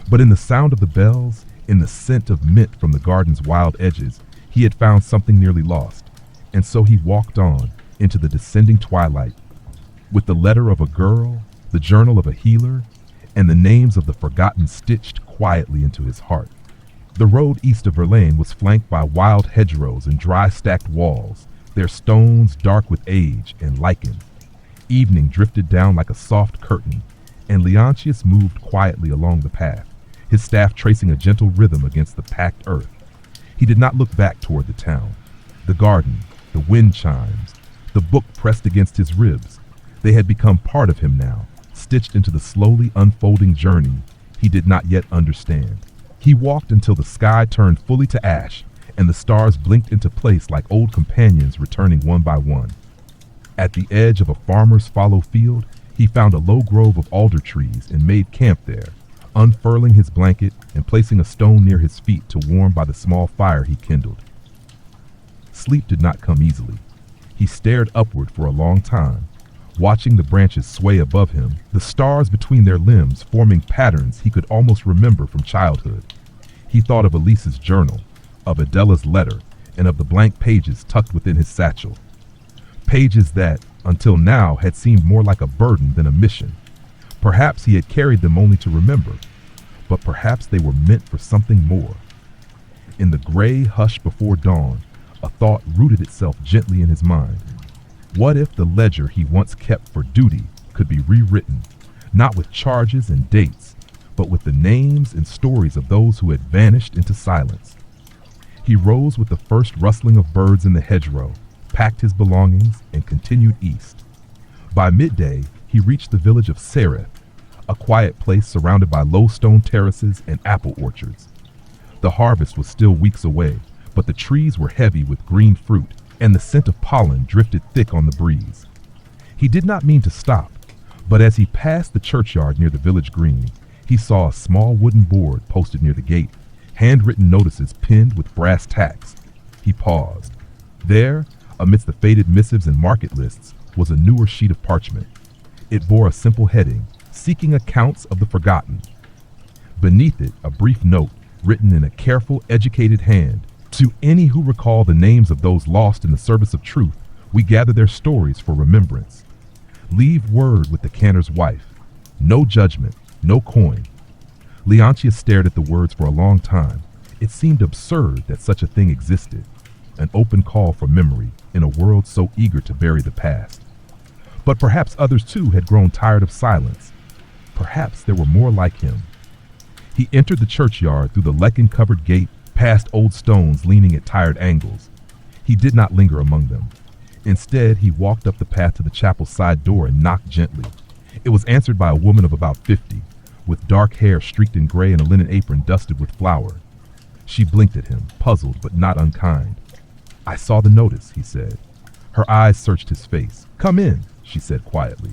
But in the sound of the bells, in the scent of mint from the garden's wild edges, he had found something nearly lost. And so he walked on into the descending twilight with the letter of a girl, the journal of a healer, and the names of the forgotten stitched quietly into his heart. The road east of Verlaine was flanked by wild hedgerows and dry stacked walls, their stones dark with age and lichen. Evening drifted down like a soft curtain, and Leontius moved quietly along the path, his staff tracing a gentle rhythm against the packed earth. He did not look back toward the town, the garden, the wind chimes, the book pressed against his ribs. They had become part of him now, stitched into the slowly unfolding journey he did not yet understand. He walked until the sky turned fully to ash, and the stars blinked into place like old companions returning one by one. At the edge of a farmer's fallow field, he found a low grove of alder trees and made camp there, unfurling his blanket and placing a stone near his feet to warm by the small fire he kindled. Sleep did not come easily. He stared upward for a long time, watching the branches sway above him, the stars between their limbs forming patterns he could almost remember from childhood. He thought of Elise's journal, of Adela's letter, and of the blank pages tucked within his satchel. Pages that, until now, had seemed more like a burden than a mission. Perhaps he had carried them only to remember, but perhaps they were meant for something more. In the gray hush before dawn, a thought rooted itself gently in his mind. What if the ledger he once kept for duty could be rewritten, not with charges and dates, but with the names and stories of those who had vanished into silence? He rose with the first rustling of birds in the hedgerow, packed his belongings, and continued east. By midday, he reached the village of Sereth, a quiet place surrounded by low stone terraces and apple orchards. The harvest was still weeks away, but the trees were heavy with green fruit, and the scent of pollen drifted thick on the breeze. He did not mean to stop, but as he passed the churchyard near the village green, he saw a small wooden board posted near the gate, handwritten notices pinned with brass tacks. He paused. There, amidst the faded missives and market lists, was a newer sheet of parchment. It bore a simple heading, "Seeking Accounts of the Forgotten." Beneath it, a brief note, written in a careful, educated hand. "To any who recall the names of those lost in the service of truth, we gather their stories for remembrance. Leave word with the canner's wife. No judgment, no coin." Leontius stared at the words for a long time. It seemed absurd that such a thing existed, an open call for memory in a world so eager to bury the past. But perhaps others too had grown tired of silence, perhaps there were more like him. He entered the churchyard through the lichen-covered gate, past old stones leaning at tired angles. He did not linger among them. Instead, he walked up the path to the chapel's side door and knocked gently. It was answered by a woman of about 50, with dark hair streaked in gray and a linen apron dusted with flour. She blinked at him, puzzled but not unkind. "I saw the notice," he said. Her eyes searched his face. "Come in," she said quietly.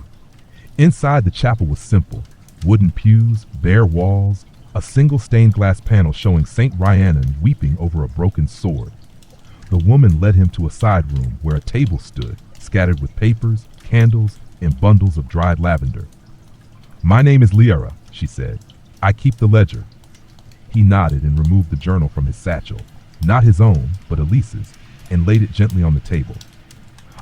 Inside, the chapel was simple. Wooden pews, bare walls, a single stained glass panel showing Saint Rhiannon weeping over a broken sword. The woman led him to a side room where a table stood, scattered with papers, candles, and bundles of dried lavender. "My name is Liera," she said. "I keep the ledger." He nodded and removed the journal from his satchel, not his own, but Elise's, and laid it gently on the table.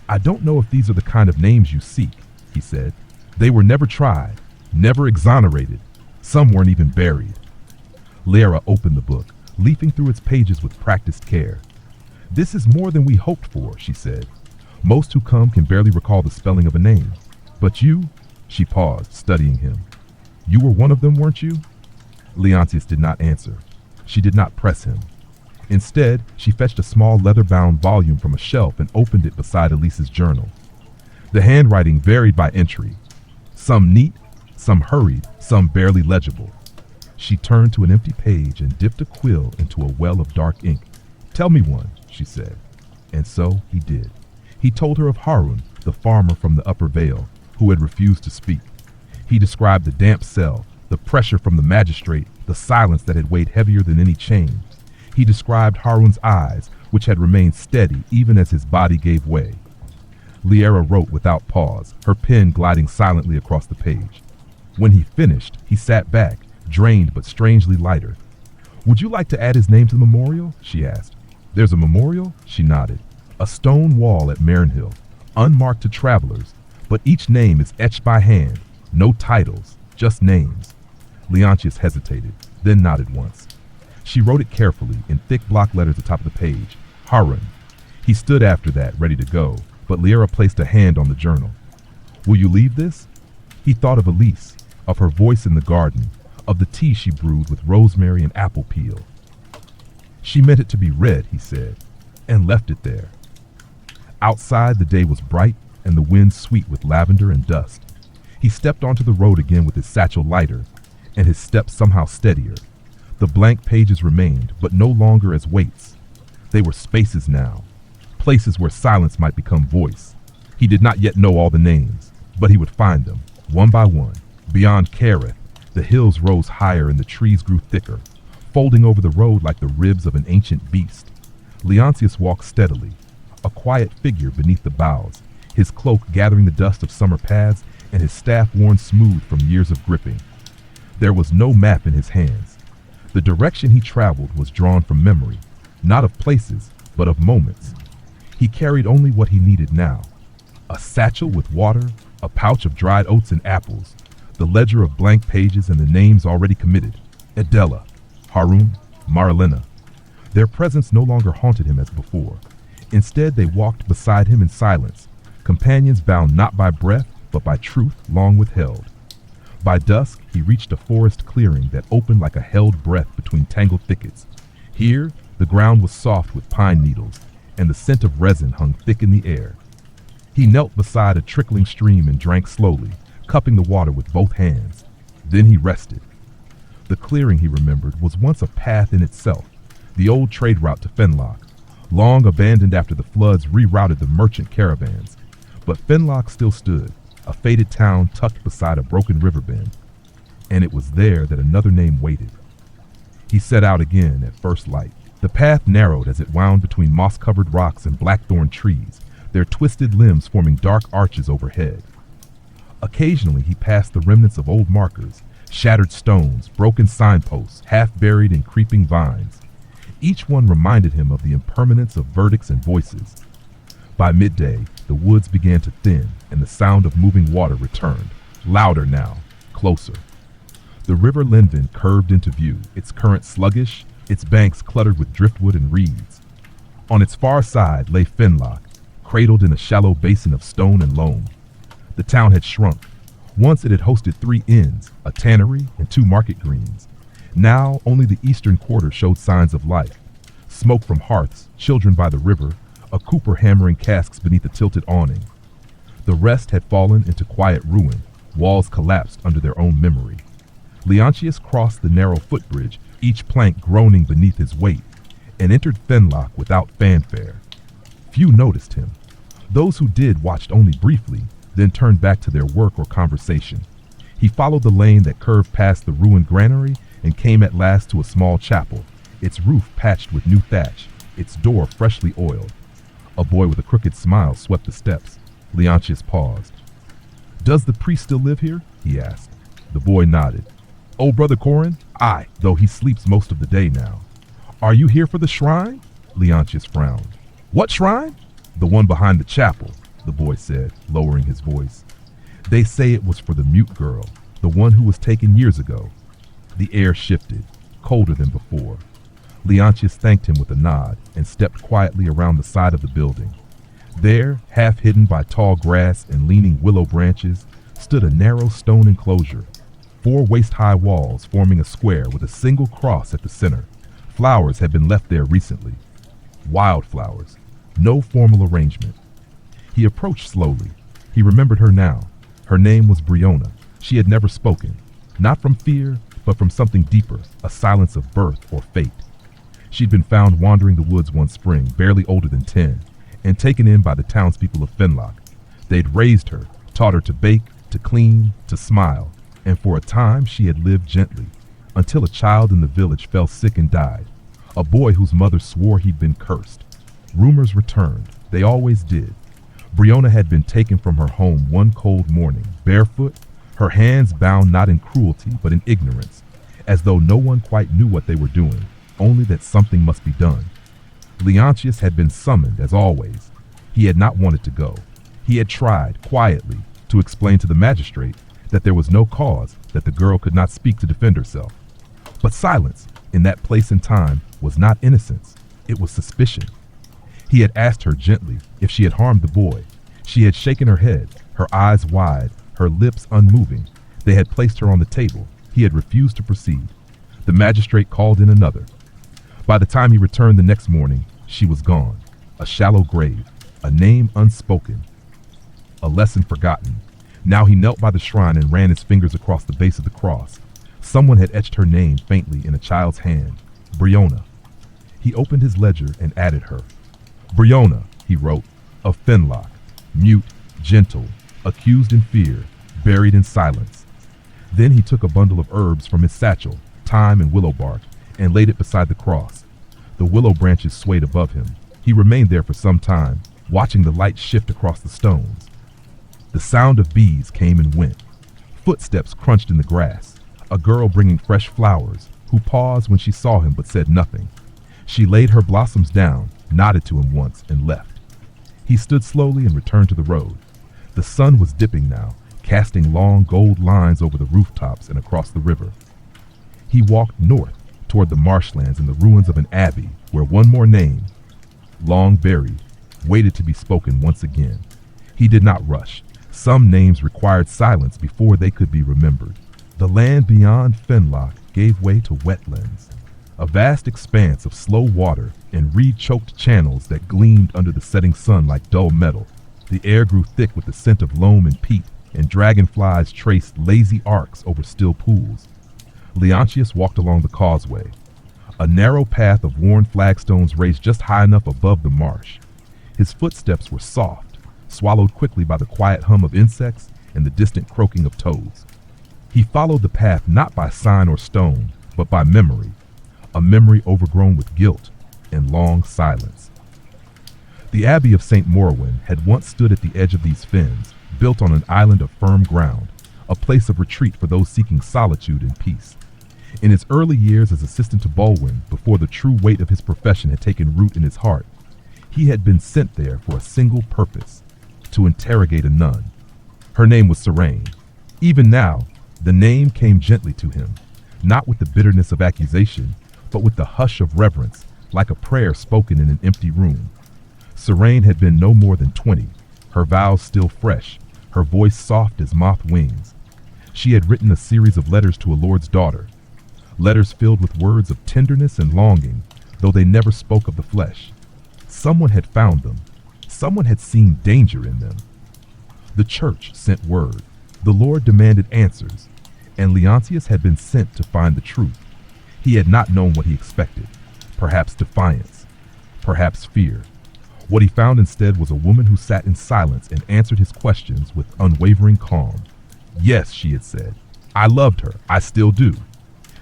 "I don't know if these are the kind of names you seek," he said. "They were never tried, never exonerated. Some weren't even buried." Liera opened the book, leafing through its pages with practiced care. "This is more than we hoped for," she said. "Most who come can barely recall the spelling of a name. But you," she paused, studying him. "You were one of them, weren't you?" Leontius did not answer. She did not press him. Instead, she fetched a small leather-bound volume from a shelf and opened it beside Elise's journal. The handwriting varied by entry. Some neat, some hurried, some barely legible. She turned to an empty page and dipped a quill into a well of dark ink. "Tell me one," she said. And so he did. He told her of Harun, the farmer from the upper vale, who had refused to speak. He described the damp cell, the pressure from the magistrate, the silence that had weighed heavier than any chain. He described Harun's eyes, which had remained steady even as his body gave way. Liera wrote without pause, her pen gliding silently across the page. When he finished, he sat back, drained but strangely lighter. "Would you like to add his name to the memorial?" she asked. "There's a memorial?" She nodded. "A stone wall at Marenhill, unmarked to travelers, but each name is etched by hand. No titles, just names." Leontius hesitated, then nodded once. She wrote it carefully, in thick block letters atop the page. Harun. He stood after that, ready to go, but Liera placed a hand on the journal. "Will you leave this?" He thought of Elise, of her voice in the garden, of the tea she brewed with rosemary and apple peel. "She meant it to be read," he said, and left it there. Outside, the day was bright and the wind sweet with lavender and dust. He stepped onto the road again with his satchel lighter, and his steps somehow steadier. The blank pages remained, but no longer as weights. They were spaces now, places where silence might become voice. He did not yet know all the names, but he would find them, one by one. Beyond Kereth, the hills rose higher and the trees grew thicker, folding over the road like the ribs of an ancient beast. Leontius walked steadily, a quiet figure beneath the boughs, his cloak gathering the dust of summer paths and his staff worn smooth from years of gripping. There was no map in his hands. The direction he traveled was drawn from memory, not of places, but of moments. He carried only what he needed now. A satchel with water, a pouch of dried oats and apples, the ledger of blank pages and the names already committed. Adela, Harun, Marilena. Their presence no longer haunted him as before. Instead, they walked beside him in silence, companions bound not by breath, but by truth long withheld. By dusk, he reached a forest clearing that opened like a held breath between tangled thickets. Here, the ground was soft with pine needles, and the scent of resin hung thick in the air. He knelt beside a trickling stream and drank slowly, cupping the water with both hands. Then he rested. The clearing, he remembered, was once a path in itself, the old trade route to Fenlock, long abandoned after the floods rerouted the merchant caravans. But Fenlock still stood, a faded town tucked beside a broken river bend. And it was there that another name waited. He set out again at first light. The path narrowed as it wound between moss-covered rocks and blackthorn trees, their twisted limbs forming dark arches overhead. Occasionally he passed the remnants of old markers, shattered stones, broken signposts, half buried in creeping vines. Each one reminded him of the impermanence of verdicts and voices. By midday, the woods began to thin, and the sound of moving water returned, louder now, closer. The river Lenvin curved into view, its current sluggish, its banks cluttered with driftwood and reeds. On its far side lay Fenlock, cradled in a shallow basin of stone and loam. The town had shrunk. Once it had hosted 3 inns, a tannery, and 2 market greens. Now only the eastern quarter showed signs of life. Smoke from hearths, children by the river, a cooper hammering casks beneath a tilted awning. The rest had fallen into quiet ruin, walls collapsed under their own memory. Leontius crossed the narrow footbridge, each plank groaning beneath his weight, and entered Fenlock without fanfare. Few noticed him. Those who did watched only briefly, then turned back to their work or conversation. He followed the lane that curved past the ruined granary and came at last to a small chapel, its roof patched with new thatch, its door freshly oiled. A boy with a crooked smile swept the steps. Leontius paused. "Does the priest still live here?" he asked. The boy nodded. "Oh, Brother Corin? Aye, though he sleeps most of the day now." "Are you here for the shrine?" Leontius frowned. "What shrine?" "The one behind the chapel," the boy said, lowering his voice. "They say it was for the mute girl, the one who was taken years ago." The air shifted, colder than before. Leontius thanked him with a nod and stepped quietly around the side of the building. There, half hidden by tall grass and leaning willow branches, stood a narrow stone enclosure, 4 waist-high walls forming a square with a single cross at the center. Flowers had been left there recently. Wildflowers, no formal arrangement. He approached slowly. He remembered her now. Her name was Briona. She had never spoken, not from fear, but from something deeper, a silence of birth or fate. She'd been found wandering the woods one spring, barely older than 10, and taken in by the townspeople of Fenlock. They'd raised her, taught her to bake, to clean, to smile, and for a time she had lived gently, until a child in the village fell sick and died, a boy whose mother swore he'd been cursed. Rumors returned, they always did. Briona had been taken from her home one cold morning, barefoot, her hands bound not in cruelty but in ignorance, as though no one quite knew what they were doing, only that something must be done. Leontius had been summoned, as always. He had not wanted to go. He had tried, quietly, to explain to the magistrate that there was no cause, that the girl could not speak to defend herself. But silence, in that place and time, was not innocence. It was suspicion. He had asked her gently if she had harmed the boy. She had shaken her head, her eyes wide, her lips unmoving. They had placed her on the table. He had refused to proceed. The magistrate called in another. By the time he returned the next morning, she was gone. A shallow grave, a name unspoken, a lesson forgotten. Now he knelt by the shrine and ran his fingers across the base of the cross. Someone had etched her name faintly in a child's hand. Briona. He opened his ledger and added her. Briona, he wrote, of Fenlock, mute, gentle, accused in fear, buried in silence. Then he took a bundle of herbs from his satchel, thyme and willow bark, and laid it beside the cross. The willow branches swayed above him. He remained there for some time, watching the light shift across the stones. The sound of bees came and went. Footsteps crunched in the grass. A girl bringing fresh flowers, who paused when she saw him but said nothing. She laid her blossoms down, nodded to him once, and left. He stood slowly and returned to the road. The sun was dipping now, casting long gold lines over the rooftops and across the river. He walked north, toward the marshlands and the ruins of an abbey where one more name, long buried, waited to be spoken once again. He did not rush. Some names required silence before they could be remembered. The land beyond Fenlock gave way to wetlands, a vast expanse of slow water and reed-choked channels that gleamed under the setting sun like dull metal. The air grew thick with the scent of loam and peat, and dragonflies traced lazy arcs over still pools. Leontius walked along the causeway. A narrow path of worn flagstones raised just high enough above the marsh. His footsteps were soft, swallowed quickly by the quiet hum of insects and the distant croaking of toads. He followed the path not by sign or stone, but by memory, a memory overgrown with guilt and long silence. The Abbey of St. Morwin had once stood at the edge of these fens, built on an island of firm ground, a place of retreat for those seeking solitude and peace. In his early years as assistant to Bolwin, before the true weight of his profession had taken root in his heart, he had been sent there for a single purpose, to interrogate a nun. Her name was Serene. Even now, the name came gently to him, not with the bitterness of accusation, but with the hush of reverence, like a prayer spoken in an empty room. Serene had been no more than 20, her vows still fresh, her voice soft as moth wings. She had written a series of letters to a lord's daughter, letters filled with words of tenderness and longing, though they never spoke of the flesh. Someone had found them. Someone had seen danger in them. The church sent word. The Lord demanded answers, and Leontius had been sent to find the truth. He had not known what he expected. Perhaps defiance, perhaps fear. What he found instead was a woman who sat in silence and answered his questions with unwavering calm. Yes, she had said. I loved her. I still do.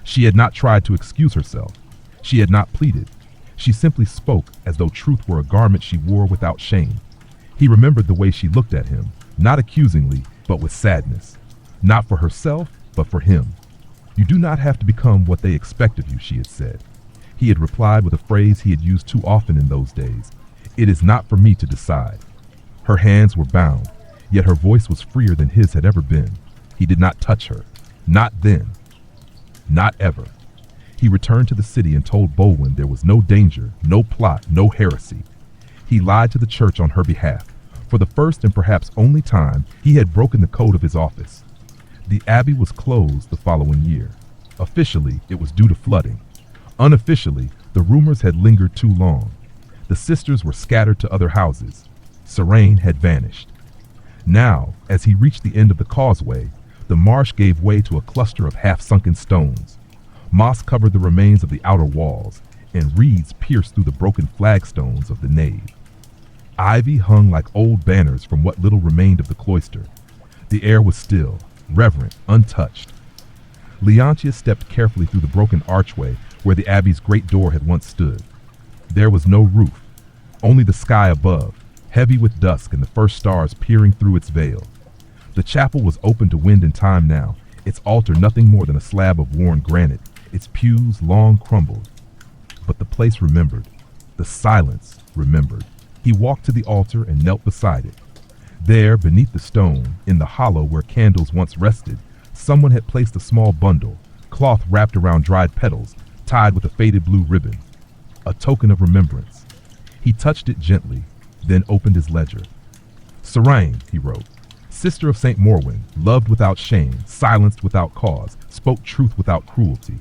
She had not tried to excuse herself. She had not pleaded. She simply spoke as though truth were a garment she wore without shame. He remembered the way she looked at him, not accusingly, but with sadness. Not for herself, but for him. You do not have to become what they expect of you, she had said. He had replied with a phrase he had used too often in those days. It is not for me to decide. Her hands were bound, yet her voice was freer than his had ever been. He did not touch her. Not then. Not ever. He returned to the city and told Bolwin there was no danger, no plot, no heresy. He lied to the church on her behalf. For the first and perhaps only time, he had broken the code of his office. The abbey was closed the following year. Officially, it was due to flooding. Unofficially, the rumors had lingered too long. The sisters were scattered to other houses. Serene had vanished. Now, as he reached the end of the causeway, the marsh gave way to a cluster of half-sunken stones. Moss covered the remains of the outer walls, and reeds pierced through the broken flagstones of the nave. Ivy hung like old banners from what little remained of the cloister. The air was still, reverent, untouched. Leontius stepped carefully through the broken archway where the abbey's great door had once stood. There was no roof, only the sky above, heavy with dusk and the first stars peering through its veil. The chapel was open to wind and time now, its altar nothing more than a slab of worn granite, its pews long crumbled. But the place remembered. The silence remembered. He walked to the altar and knelt beside it. There, beneath the stone, in the hollow where candles once rested, someone had placed a small bundle, cloth wrapped around dried petals, tied with a faded blue ribbon. A token of remembrance. He touched it gently, then opened his ledger. Serene, he wrote, sister of St. Morwen, loved without shame, silenced without cause, spoke truth without cruelty.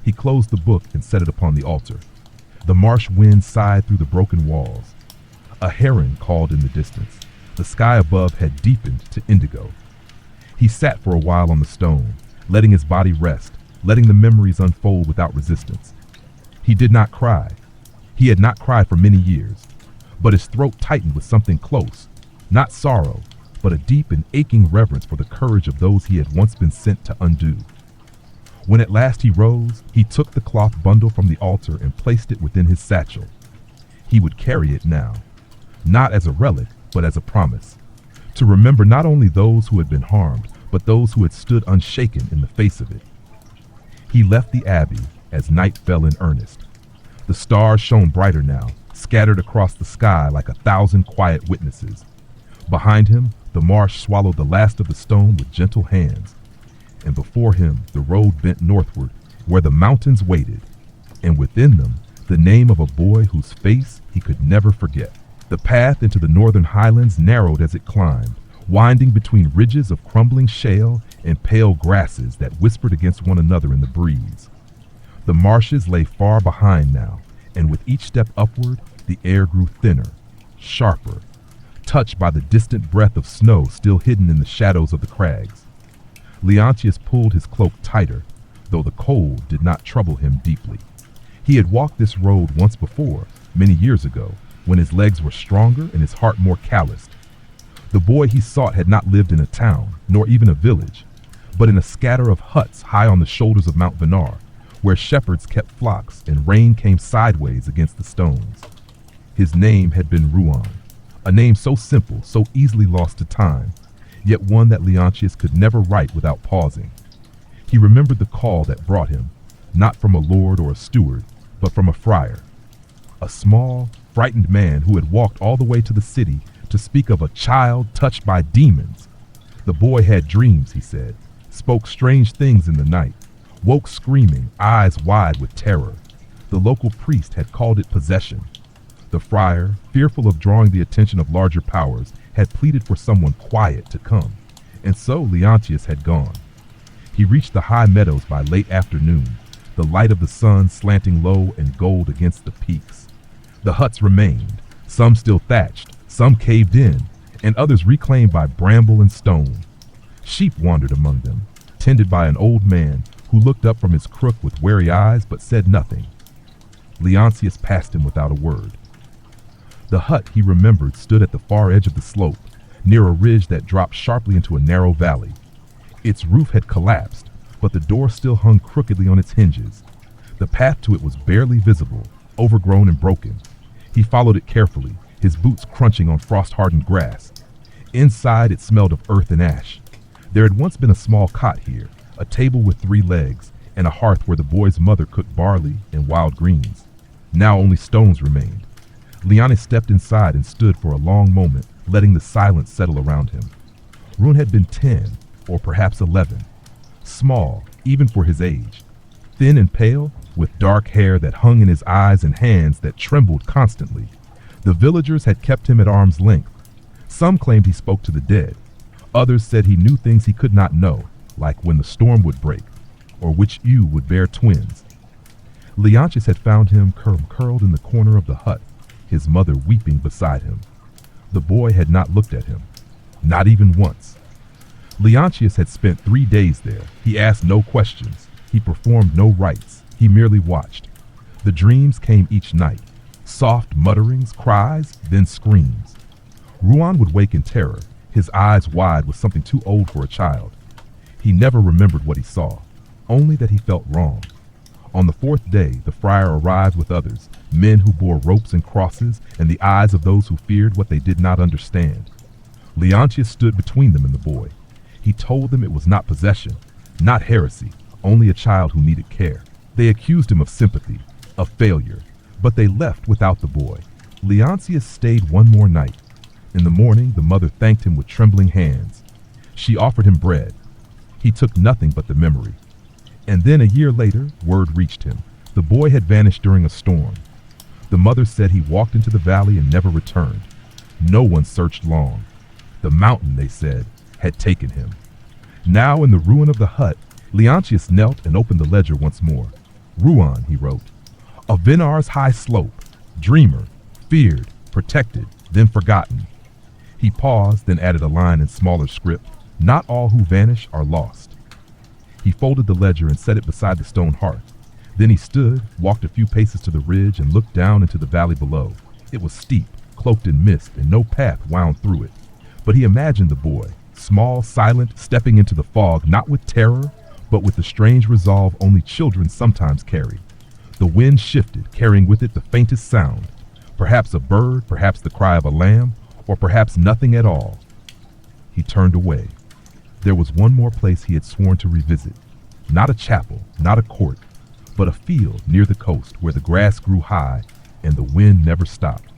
He closed the book and set it upon the altar. The marsh wind sighed through the broken walls. A heron called in the distance. The sky above had deepened to indigo. He sat for a while on the stone, letting his body rest, letting the memories unfold without resistance. He did not cry. He had not cried for many years, but his throat tightened with something close, not sorrow, but a deep and aching reverence for the courage of those he had once been sent to undo. When at last he rose, he took the cloth bundle from the altar and placed it within his satchel. He would carry it now, not as a relic, but as a promise, to remember not only those who had been harmed, but those who had stood unshaken in the face of it. He left the abbey as night fell in earnest. The stars shone brighter now, scattered across the sky like 1,000 quiet witnesses. Behind him, the marsh swallowed the last of the stone with gentle hands, and before him the road bent northward, where the mountains waited, and within them the name of a boy whose face he could never forget. The path into the northern highlands narrowed as it climbed, winding between ridges of crumbling shale and pale grasses that whispered against one another in the breeze. The marshes lay far behind now, and with each step upward, the air grew thinner, sharper, touched by the distant breath of snow still hidden in the shadows of the crags. Leontius pulled his cloak tighter, though the cold did not trouble him deeply. He had walked this road once before, many years ago, when his legs were stronger and his heart more calloused. The boy he sought had not lived in a town, nor even a village, but in a scatter of huts high on the shoulders of Mount Vinar, where shepherds kept flocks and rain came sideways against the stones. His name had been Ruan, a name so simple, so easily lost to time, yet one that Leontius could never write without pausing. He remembered the call that brought him, not from a lord or a steward, but from a friar, a small, frightened man who had walked all the way to the city to speak of a child touched by demons. The boy had dreams, he said, spoke strange things in the night, woke screaming, eyes wide with terror. The local priest had called it possession. The friar, fearful of drawing the attention of larger powers, had pleaded for someone quiet to come, and so Leontius had gone. He reached the high meadows by late afternoon, the light of the sun slanting low and gold against the peaks. The huts remained, some still thatched, some caved in, and others reclaimed by bramble and stone. Sheep wandered among them, tended by an old man who looked up from his crook with wary eyes but said nothing. Leontius passed him without a word. The hut, he remembered, stood at the far edge of the slope, near a ridge that dropped sharply into a narrow valley. Its roof had collapsed, but the door still hung crookedly on its hinges. The path to it was barely visible, overgrown and broken. He followed it carefully, his boots crunching on frost-hardened grass. Inside, it smelled of earth and ash. There had once been a small cot here, a table with 3 legs, and a hearth where the boy's mother cooked barley and wild greens. Now only stones remained. Leontius stepped inside and stood for a long moment, letting the silence settle around him. Rune had been 10, or perhaps 11. Small, even for his age. Thin and pale, with dark hair that hung in his eyes and hands that trembled constantly. The villagers had kept him at arm's length. Some claimed he spoke to the dead. Others said he knew things he could not know, like when the storm would break, or which ewe would bear twins. Leontius had found him curled in the corner of the hut, his mother weeping beside him. The boy had not looked at him, not even once. Leontius had spent 3 days there. He asked no questions. He performed no rites. He merely watched. The dreams came each night. Soft mutterings, cries, then screams. Ruan would wake in terror, his eyes wide with something too old for a child. He never remembered what he saw, only that he felt wrong. On the 4th day, the friar arrived with others, men who bore ropes and crosses, and the eyes of those who feared what they did not understand. Leontius stood between them and the boy. He told them it was not possession, not heresy, only a child who needed care. They accused him of sympathy, of failure, but they left without the boy. Leontius stayed one more night. In the morning, the mother thanked him with trembling hands. She offered him bread. He took nothing but the memory. And then a year later, word reached him. The boy had vanished during a storm. The mother said he walked into the valley and never returned. No one searched long. The mountain, they said, had taken him. Now in the ruin of the hut, Leontius knelt and opened the ledger once more. Ruan, he wrote. Of Vinar's high slope, dreamer, feared, protected, then forgotten. He paused, then added a line in smaller script. Not all who vanish are lost. He folded the ledger and set it beside the stone hearth. Then he stood, walked a few paces to the ridge, and looked down into the valley below. It was steep, cloaked in mist, and no path wound through it. But he imagined the boy, small, silent, stepping into the fog, not with terror, but with the strange resolve only children sometimes carry. The wind shifted, carrying with it the faintest sound. Perhaps a bird, perhaps the cry of a lamb, or perhaps nothing at all. He turned away. There was one more place he had sworn to revisit. Not a chapel, not a court, but a field near the coast where the grass grew high and the wind never stopped.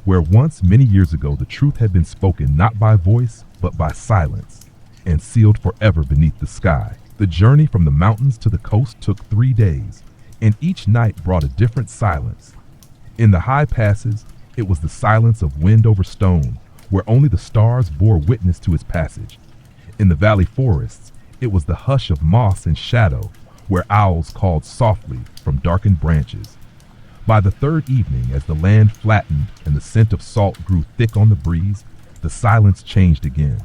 Where once, many years ago, the truth had been spoken not by voice, but by silence, and sealed forever beneath the sky. The journey from the mountains to the coast took 3 days, and each night brought a different silence. In the high passes, it was the silence of wind over stone, where only the stars bore witness to its passage. In the valley forests, it was the hush of moss and shadow, where owls called softly from darkened branches. By the 3rd evening, as the land flattened and the scent of salt grew thick on the breeze, the silence changed again,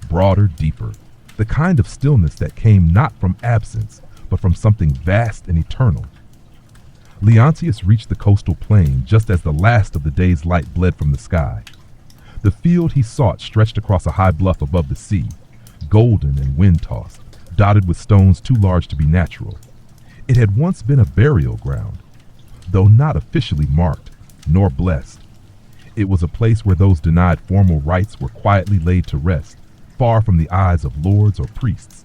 broader, deeper, the kind of stillness that came not from absence, but from something vast and eternal. Leontius reached the coastal plain just as the last of the day's light bled from the sky. The field he sought stretched across a high bluff above the sea, golden and wind-tossed, dotted with stones too large to be natural. It had once been a burial ground, though not officially marked, nor blessed. It was a place where those denied formal rites were quietly laid to rest, far from the eyes of lords or priests.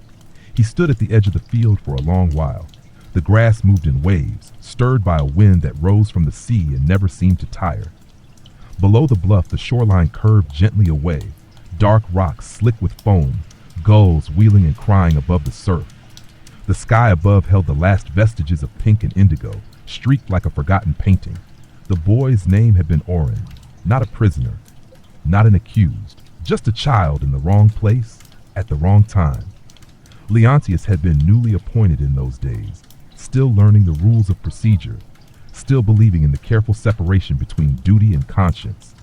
He stood at the edge of the field for a long while. The grass moved in waves, stirred by a wind that rose from the sea and never seemed to tire. Below the bluff, the shoreline curved gently away, dark rocks slick with foam, gulls wheeling and crying above the surf. The sky above held the last vestiges of pink and indigo, streaked like a forgotten painting. The boy's name had been Oren, not a prisoner, not an accused, just a child in the wrong place at the wrong time. Leontius had been newly appointed in those days, still learning the rules of procedure, still believing in the careful separation between duty and conscience.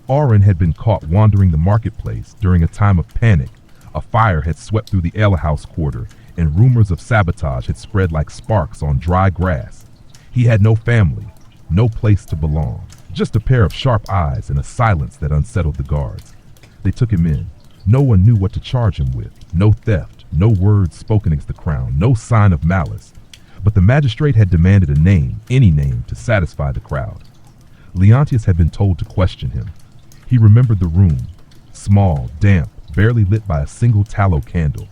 Auron had been caught wandering the marketplace during a time of panic. A fire had swept through the alehouse quarter, and rumors of sabotage had spread like sparks on dry grass. He had no family, no place to belong, just a pair of sharp eyes and a silence that unsettled the guards. They took him in. No one knew what to charge him with. No theft, no words spoken against the crown, no sign of malice. But the magistrate had demanded a name, any name, to satisfy the crowd. Leontius had been told to question him. He remembered the room, small, damp, barely lit by a single tallow candle.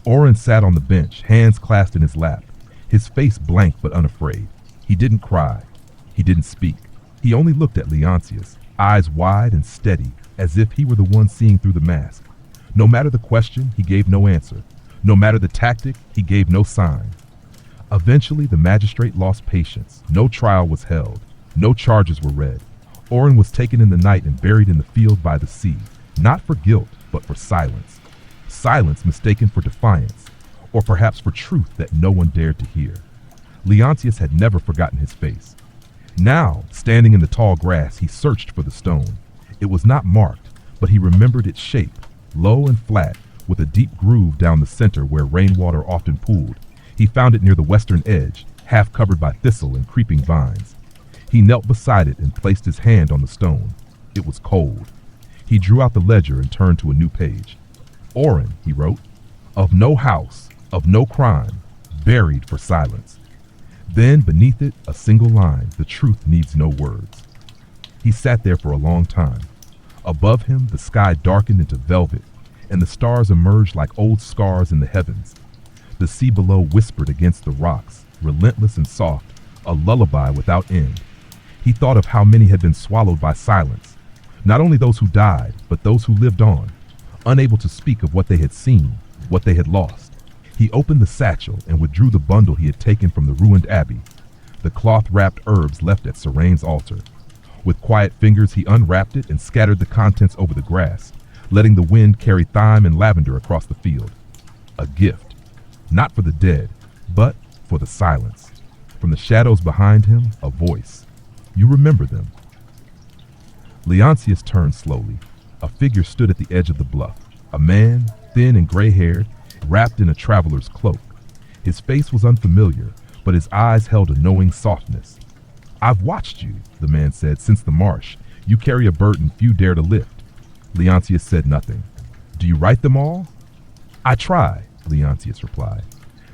Auron sat on the bench, hands clasped in his lap, his face blank but unafraid. He didn't cry. He didn't speak. He only looked at Leontius, eyes wide and steady, as if he were the one seeing through the mask. No matter the question, he gave no answer. No matter the tactic, he gave no sign. Eventually, the magistrate lost patience. No trial was held. No charges were read. Auron was taken in the night and buried in the field by the sea, not for guilt, but for silence. Silence mistaken for defiance, or perhaps for truth that no one dared to hear. Leontius had never forgotten his face. Now, standing in the tall grass, he searched for the stone. It was not marked, but he remembered its shape, low and flat, with a deep groove down the center where rainwater often pooled. He found it near the western edge, half covered by thistle and creeping vines. He knelt beside it and placed his hand on the stone. It was cold. He drew out the ledger and turned to a new page. Auron, he wrote, of no house, of no crime, buried for silence. Then, beneath it, a single line, the truth needs no words. He sat there for a long time. Above him, the sky darkened into velvet, and the stars emerged like old scars in the heavens. The sea below whispered against the rocks, relentless and soft, a lullaby without end. He thought of how many had been swallowed by silence, not only those who died, but those who lived on, unable to speak of what they had seen, what they had lost. He opened the satchel and withdrew the bundle he had taken from the ruined abbey, the cloth-wrapped herbs left at Serane's altar. With quiet fingers, he unwrapped it and scattered the contents over the grass, letting the wind carry thyme and lavender across the field. A gift, not for the dead, but for the silence. From the shadows behind him, a voice. You remember them. Leontius turned slowly. A figure stood at the edge of the bluff. A man, thin and gray-haired, wrapped in a traveler's cloak. His face was unfamiliar, but his eyes held a knowing softness. I've watched you, the man said, since the marsh. You carry a burden few dare to lift. Leontius said nothing. Do you write them all? I try, Leontius replied.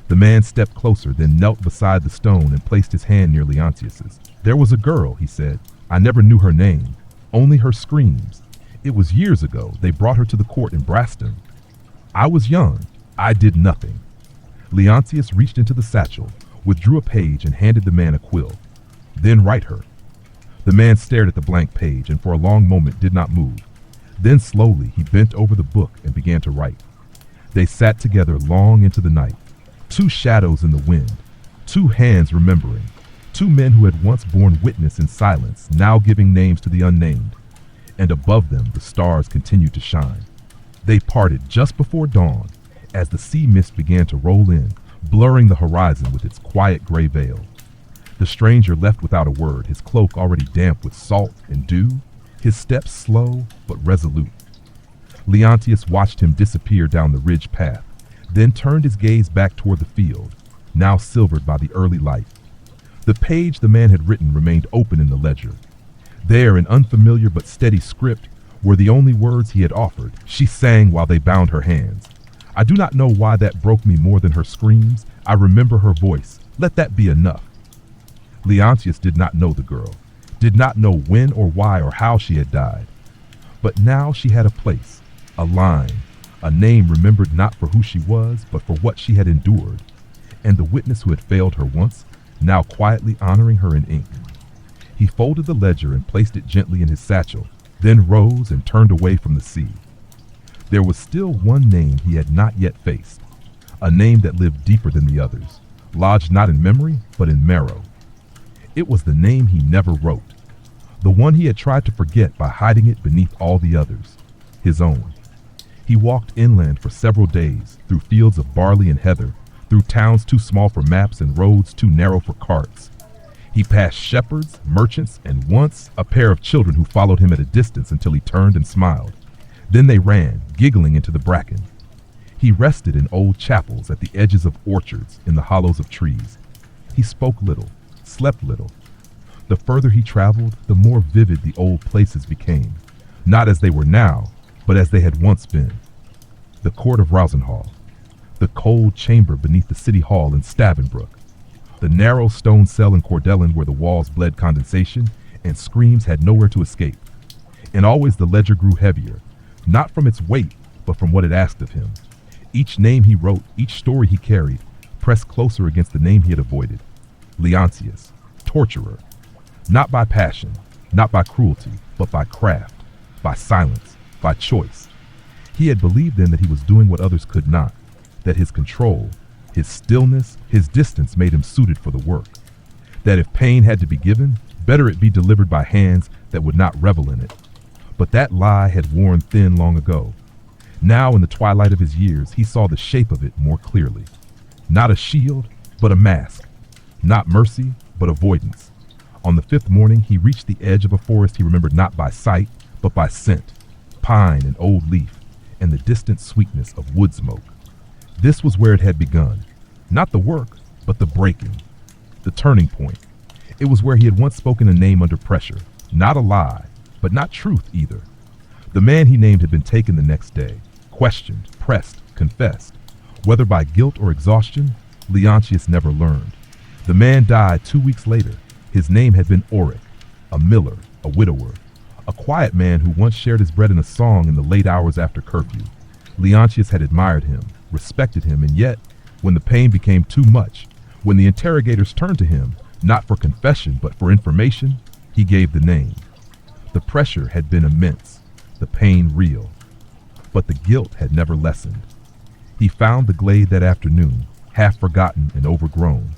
The man stepped closer, then knelt beside the stone and placed his hand near Leontius's. There was a girl, he said. I never knew her name, only her screams. It was years ago. They brought her to the court in Braston. I was young. I did nothing. Leontius reached into the satchel, withdrew a page and handed the man a quill. Then write her. The man stared at the blank page and for a long moment did not move. Then slowly he bent over the book and began to write. They sat together long into the night. Two shadows in the wind, two hands remembering, two men who had once borne witness in silence, now giving names to the unnamed. And above them the stars continued to shine. They parted just before dawn, as the sea mist began to roll in, blurring the horizon with its quiet gray veil. The stranger left without a word, his cloak already damp with salt and dew, his steps slow but resolute. Leontius watched him disappear down the ridge path, then turned his gaze back toward the field, now silvered by the early light. The page the man had written remained open in the ledger. There, in unfamiliar but steady script, were the only words he had offered. She sang while they bound her hands. I do not know why that broke me more than her screams. I remember her voice. Let that be enough. Leontius did not know the girl, did not know when or why or how she had died. But now she had a place, a line, a name remembered not for who she was, but for what she had endured, and the witness who had failed her once, now quietly honoring her in ink. He folded the ledger and placed it gently in his satchel, then rose and turned away from the sea. There was still one name he had not yet faced, a name that lived deeper than the others, lodged not in memory, but in marrow. It was the name he never wrote, the one he had tried to forget by hiding it beneath all the others, his own. He walked inland for several days, through fields of barley and heather, through towns too small for maps and roads too narrow for carts. He passed shepherds, merchants, and once a pair of children who followed him at a distance until he turned and smiled. Then they ran, giggling into the bracken. He rested in old chapels at the edges of orchards, in the hollows of trees. He spoke little, slept little. The further he traveled, the more vivid the old places became, not as they were now, but as they had once been. The court of Rosenhall, the cold chamber beneath the city hall in Stavenbrook, the narrow stone cell in Cordellan where the walls bled condensation and screams had nowhere to escape. And always the ledger grew heavier, not from its weight, but from what it asked of him. Each name he wrote, each story he carried, pressed closer against the name he had avoided. Leontius, torturer. Not by passion, not by cruelty, but by craft, by silence, by choice. He had believed then that he was doing what others could not, that his control, his stillness, his distance made him suited for the work. That if pain had to be given, better it be delivered by hands that would not revel in it. But that lie had worn thin long ago. Now in the twilight of his years, he saw the shape of it more clearly. Not a shield, but a mask. Not mercy, but avoidance. On the fifth morning, he reached the edge of a forest he remembered not by sight, but by scent, pine and old leaf, and the distant sweetness of wood smoke. This was where it had begun. Not the work, but the breaking, the turning point. It was where he had once spoken a name under pressure, not a lie, but not truth either. The man he named had been taken the next day, questioned, pressed, confessed. Whether by guilt or exhaustion, Leontius never learned. The man died 2 weeks later. His name had been Auric, a miller, a widower, a quiet man who once shared his bread in a song in the late hours after curfew. Leontius had admired him, respected him, and yet, when the pain became too much, when the interrogators turned to him, not for confession but for information, he gave the name. The pressure had been immense, the pain real, but the guilt had never lessened. He found the glade that afternoon, half forgotten and overgrown.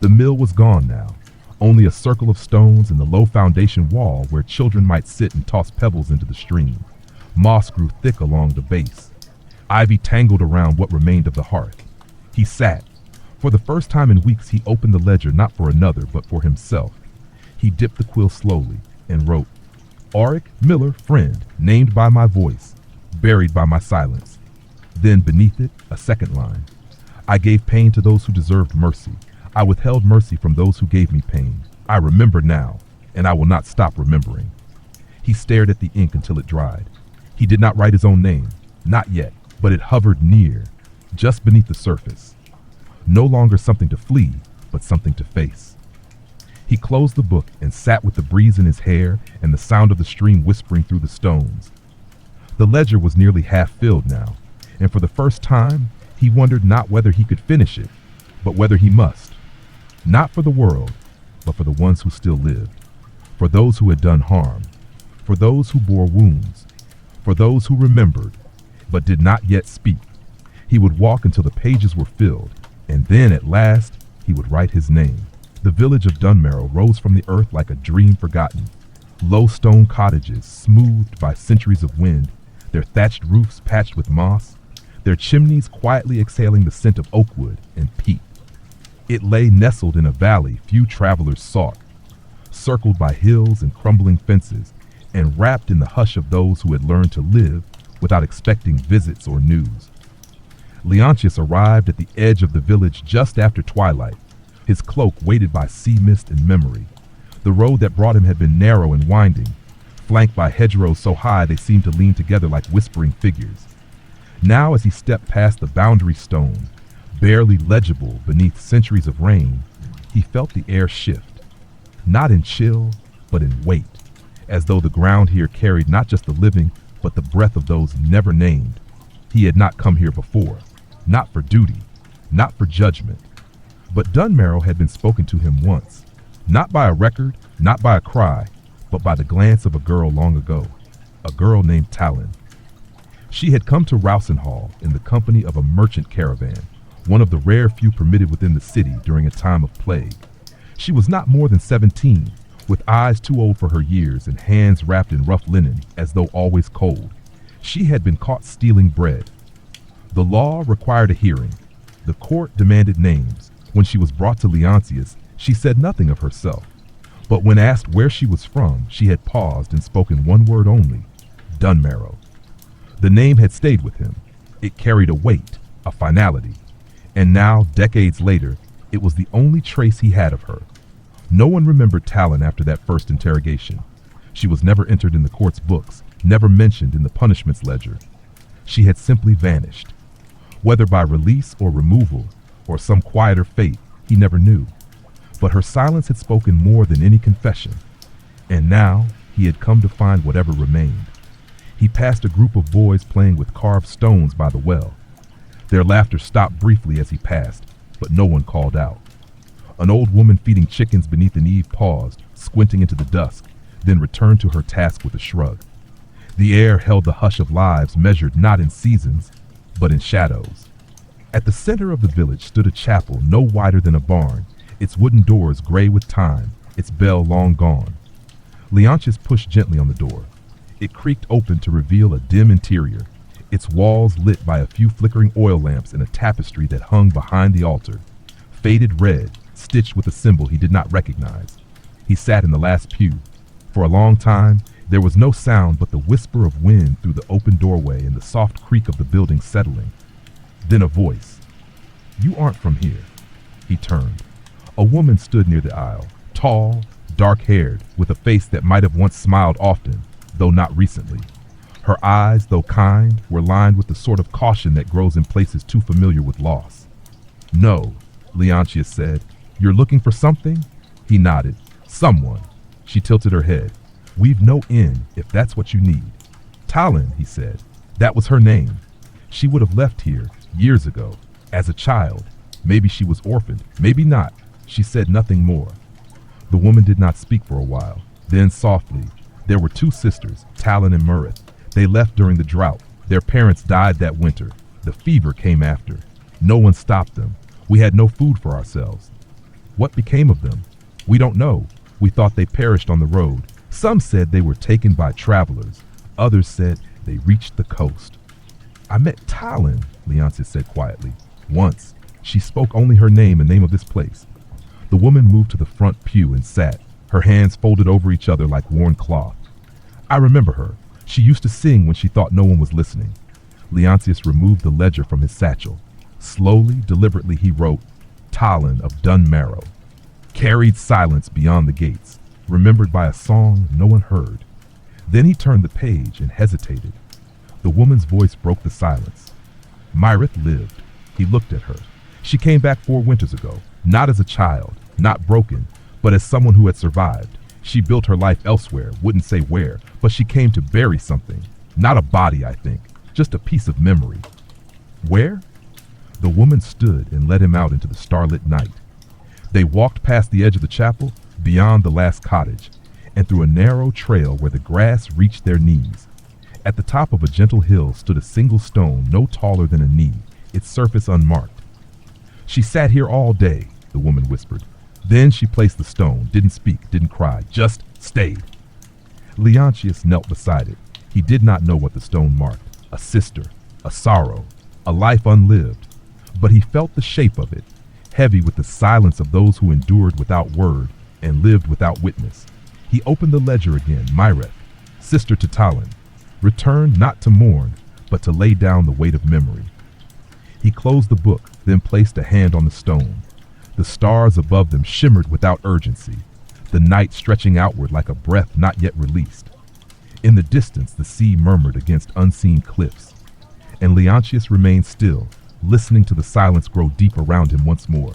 The mill was gone now, only a circle of stones and the low foundation wall where children might sit and toss pebbles into the stream. Moss grew thick along the base. Ivy tangled around what remained of the hearth. He sat. For the first time in weeks, he opened the ledger not for another, but for himself. He dipped the quill slowly and wrote, Auric, miller, friend, named by my voice, buried by my silence. Then beneath it, a second line. I gave pain to those who deserved mercy. I withheld mercy from those who gave me pain. I remember now, and I will not stop remembering. He stared at the ink until it dried. He did not write his own name, not yet, but it hovered near, just beneath the surface. No longer something to flee, but something to face. He closed the book and sat with the breeze in his hair and the sound of the stream whispering through the stones. The ledger was nearly half filled now, and for the first time, he wondered not whether he could finish it, but whether he must. Not for the world, but for the ones who still lived, for those who had done harm, for those who bore wounds, for those who remembered, but did not yet speak. He would walk until the pages were filled, and then at last he would write his name. The village of Dunmarrow rose from the earth like a dream forgotten. Low stone cottages, smoothed by centuries of wind, their thatched roofs patched with moss, their chimneys quietly exhaling the scent of oak wood and peat. It lay nestled in a valley few travelers sought, circled by hills and crumbling fences, and wrapped in the hush of those who had learned to live without expecting visits or news. Leontius arrived at the edge of the village just after twilight, his cloak weighted by sea mist and memory. The road that brought him had been narrow and winding, flanked by hedgerows so high they seemed to lean together like whispering figures. Now as he stepped past the boundary stone, barely legible beneath centuries of rain, he felt the air shift, not in chill, but in weight, as though the ground here carried not just the living, but the breath of those never named. He had not come here before, not for duty, not for judgment. But Dunmarrow had been spoken to him once, not by a record, not by a cry, but by the glance of a girl long ago, a girl named Talon. She had come to Rosenhall in the company of a merchant caravan, one of the rare few permitted within the city during a time of plague. She was not more than 17, with eyes too old for her years and hands wrapped in rough linen as though always cold. She had been caught stealing bread. The law required a hearing. The court demanded names. When she was brought to Leontius, she said nothing of herself. But when asked where she was from, she had paused and spoken one word only: Dunmarrow. The name had stayed with him. It carried a weight, a finality. And now, decades later, it was the only trace he had of her. No one remembered Talon after that first interrogation. She was never entered in the court's books, never mentioned in the punishments ledger. She had simply vanished. Whether by release or removal, or some quieter fate, he never knew. But her silence had spoken more than any confession. And now, he had come to find whatever remained. He passed a group of boys playing with carved stones by the well. Their laughter stopped briefly as he passed, but no one called out. An old woman feeding chickens beneath an eave paused, squinting into the dusk, then returned to her task with a shrug. The air held the hush of lives measured not in seasons, but in shadows. At the center of the village stood a chapel no wider than a barn, its wooden doors gray with time, its bell long gone. Leontius pushed gently on the door. It creaked open to reveal a dim interior, its walls lit by a few flickering oil lamps and a tapestry that hung behind the altar, faded red, stitched with a symbol he did not recognize. He sat in the last pew. For a long time, there was no sound but the whisper of wind through the open doorway and the soft creak of the building settling. Then a voice. "You aren't from here." He turned. A woman stood near the aisle, tall, dark-haired, with a face that might have once smiled often, though not recently. Her eyes, though kind, were lined with the sort of caution that grows in places too familiar with loss. "No," Leontius said. "You're looking for something?" He nodded. "Someone." She tilted her head. "We've no inn, if that's what you need." "Talon," he said. "That was her name. She would have left here years ago, as a child. Maybe she was orphaned, maybe not." She said nothing more. The woman did not speak for a while. Then softly, "There were two sisters, Talon and Murith. They left during the drought. Their parents died that winter. The fever came after. No one stopped them. We had no food for ourselves. What became of them? We don't know. We thought they perished on the road. Some said they were taken by travelers. Others said they reached the coast." "I met Talon," Leontius said quietly. "Once. She spoke only her name and name of this place." The woman moved to the front pew and sat, her hands folded over each other like worn cloth. "I remember her. She used to sing when she thought no one was listening." Leontius removed the ledger from his satchel. Slowly, deliberately, he wrote, "Talon of Dunmarrow. Carried silence beyond the gates, remembered by a song no one heard." Then he turned the page and hesitated. The woman's voice broke the silence. "Myrith lived." He looked at her. "She came back 4 winters ago, not as a child, not broken, but as someone who had survived. She built her life elsewhere, wouldn't say where, but she came to bury something. Not a body, I think, just a piece of memory." "Where?" The woman stood and led him out into the starlit night. They walked past the edge of the chapel, beyond the last cottage, and through a narrow trail where the grass reached their knees. At the top of a gentle hill stood a single stone no taller than a knee, its surface unmarked. "She sat here all day," the woman whispered. Then she placed the stone, didn't speak, didn't cry, just stayed. Leontius knelt beside it. He did not know what the stone marked: a sister, a sorrow, a life unlived. But he felt the shape of it, heavy with the silence of those who endured without word and lived without witness. He opened the ledger again. Myrith, sister to Talon, returned not to mourn, but to lay down the weight of memory. He closed the book, then placed a hand on the stone. The stars above them shimmered without urgency, the night stretching outward like a breath not yet released. In the distance, the sea murmured against unseen cliffs, and Leontius remained still, listening to the silence grow deep around him once more.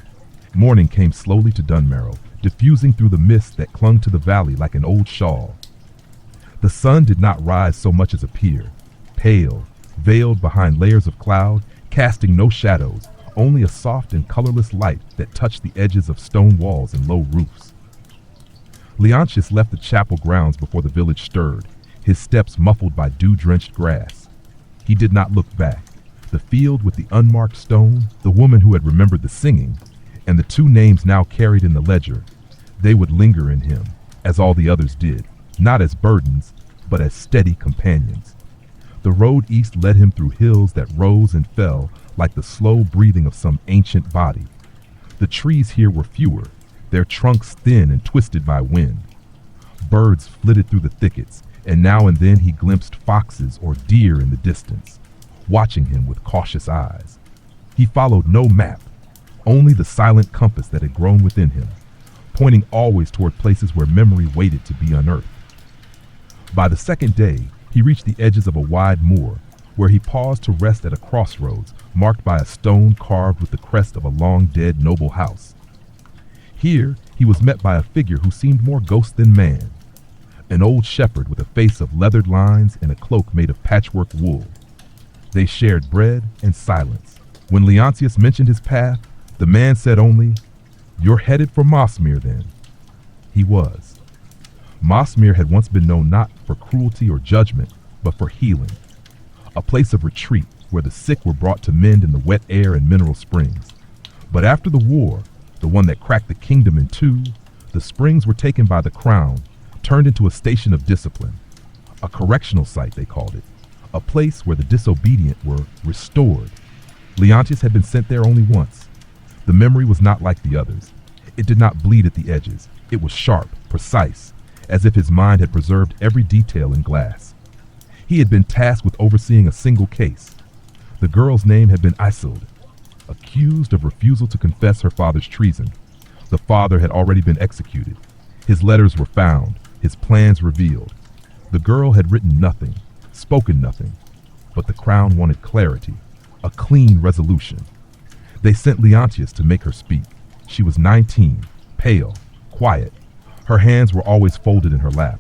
Morning came slowly to Dunmarrow, diffusing through the mist that clung to the valley like an old shawl. The sun did not rise so much as appear, pale, veiled behind layers of cloud, casting no shadows, only a soft and colorless light that touched the edges of stone walls and low roofs. Leontius left the chapel grounds before the village stirred, his steps muffled by dew-drenched grass. He did not look back. The field with the unmarked stone, the woman who had remembered the singing, and the 2 names now carried in the ledger, they would linger in him, as all the others did, not as burdens, but as steady companions. The road east led him through hills that rose and fell like the slow breathing of some ancient body. The trees here were fewer, their trunks thin and twisted by wind. Birds flitted through the thickets, and now and then he glimpsed foxes or deer in the distance, watching him with cautious eyes. He followed no map, only the silent compass that had grown within him, pointing always toward places where memory waited to be unearthed. By the second day, he reached the edges of a wide moor, where he paused to rest at a crossroads marked by a stone carved with the crest of a long-dead noble house. Here, he was met by a figure who seemed more ghost than man, an old shepherd with a face of leathered lines and a cloak made of patchwork wool. They shared bread and silence. When Leontius mentioned his path, the man said only, "You're headed for Mosmere, then." He was. Mosmere had once been known not for cruelty or judgment, but for healing. A place of retreat where the sick were brought to mend in the wet air and mineral springs. But after the war, the one that cracked the kingdom in two, the springs were taken by the crown, turned into a station of discipline. A correctional site, they called it. A place where the disobedient were restored. Leontius had been sent there only once. The memory was not like the others. It did not bleed at the edges. It was sharp, precise, as if his mind had preserved every detail in glass. He had been tasked with overseeing a single case. The girl's name had been Isolde, accused of refusal to confess her father's treason. The father had already been executed. His letters were found, his plans revealed. The girl had written nothing, spoken nothing, but the crown wanted clarity, a clean resolution. They sent Leontius to make her speak. She was 19, pale, quiet. Her hands were always folded in her lap.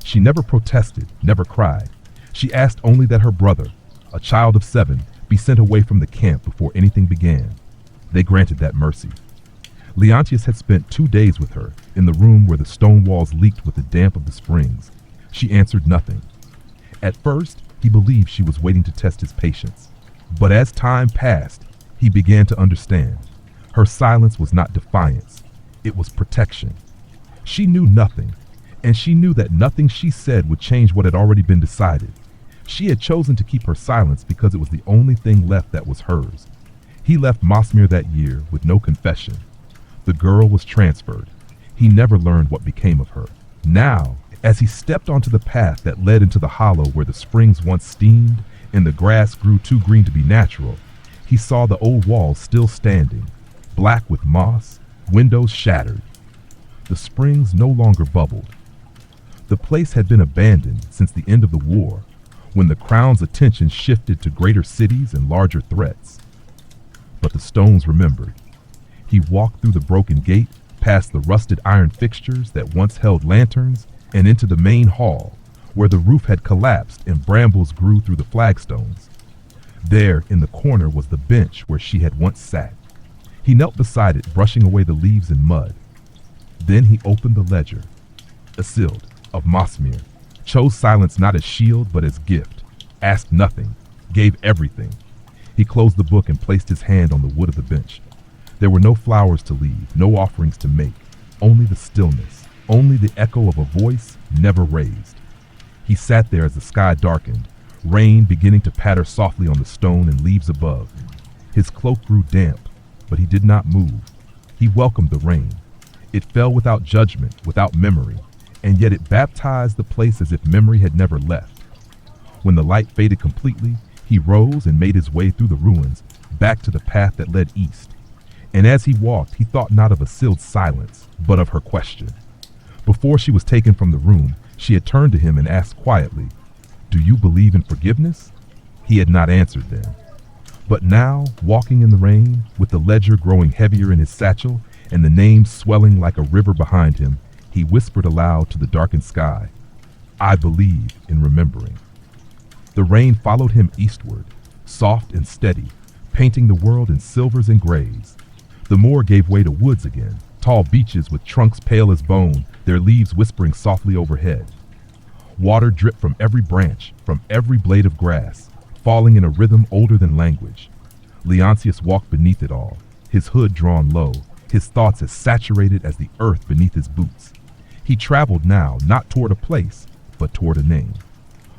She never protested, never cried. She asked only that her brother, a child of 7, be sent away from the camp before anything began. They granted that mercy. Leontius had spent 2 days with her in the room where the stone walls leaked with the damp of the springs. She answered nothing. At first, he believed she was waiting to test his patience. But as time passed, he began to understand. Her silence was not defiance. It was protection. She knew nothing, and she knew that nothing she said would change what had already been decided. She had chosen to keep her silence because it was the only thing left that was hers. He left Mosmere that year with no confession. The girl was transferred. He never learned what became of her. Now, as he stepped onto the path that led into the hollow where the springs once steamed and the grass grew too green to be natural, he saw the old walls still standing, black with moss, windows shattered. The springs no longer bubbled. The place had been abandoned since the end of the war, when the crown's attention shifted to greater cities and larger threats. But the stones remembered. He walked through the broken gate, past the rusted iron fixtures that once held lanterns, and into the main hall, where the roof had collapsed and brambles grew through the flagstones. There, in the corner, was the bench where she had once sat. He knelt beside it, brushing away the leaves and mud. Then he opened the ledger. Isolde, of Mosmere, chose silence not as shield but as gift, asked nothing, gave everything. He closed the book and placed his hand on the wood of the bench. There were no flowers to leave, no offerings to make, only the stillness, only the echo of a voice never raised. He sat there as the sky darkened, rain beginning to patter softly on the stone and leaves above. His cloak grew damp, but he did not move. He welcomed the rain. It fell without judgment, without memory, and yet it baptized the place as if memory had never left. When the light faded completely, he rose and made his way through the ruins, back to the path that led east. And as he walked, he thought not of Isolde's silence, but of her question. Before she was taken from the room, she had turned to him and asked quietly, "Do you believe in forgiveness?" He had not answered then. But now, walking in the rain, with the ledger growing heavier in his satchel and the names swelling like a river behind him, he whispered aloud to the darkened sky, "I believe in remembering." The rain followed him eastward, soft and steady, painting the world in silvers and grays. The moor gave way to woods again, tall beeches with trunks pale as bone, their leaves whispering softly overhead. Water dripped from every branch, from every blade of grass, falling in a rhythm older than language. Leontius walked beneath it all, his hood drawn low, his thoughts as saturated as the earth beneath his boots. He traveled now not toward a place, but toward a name.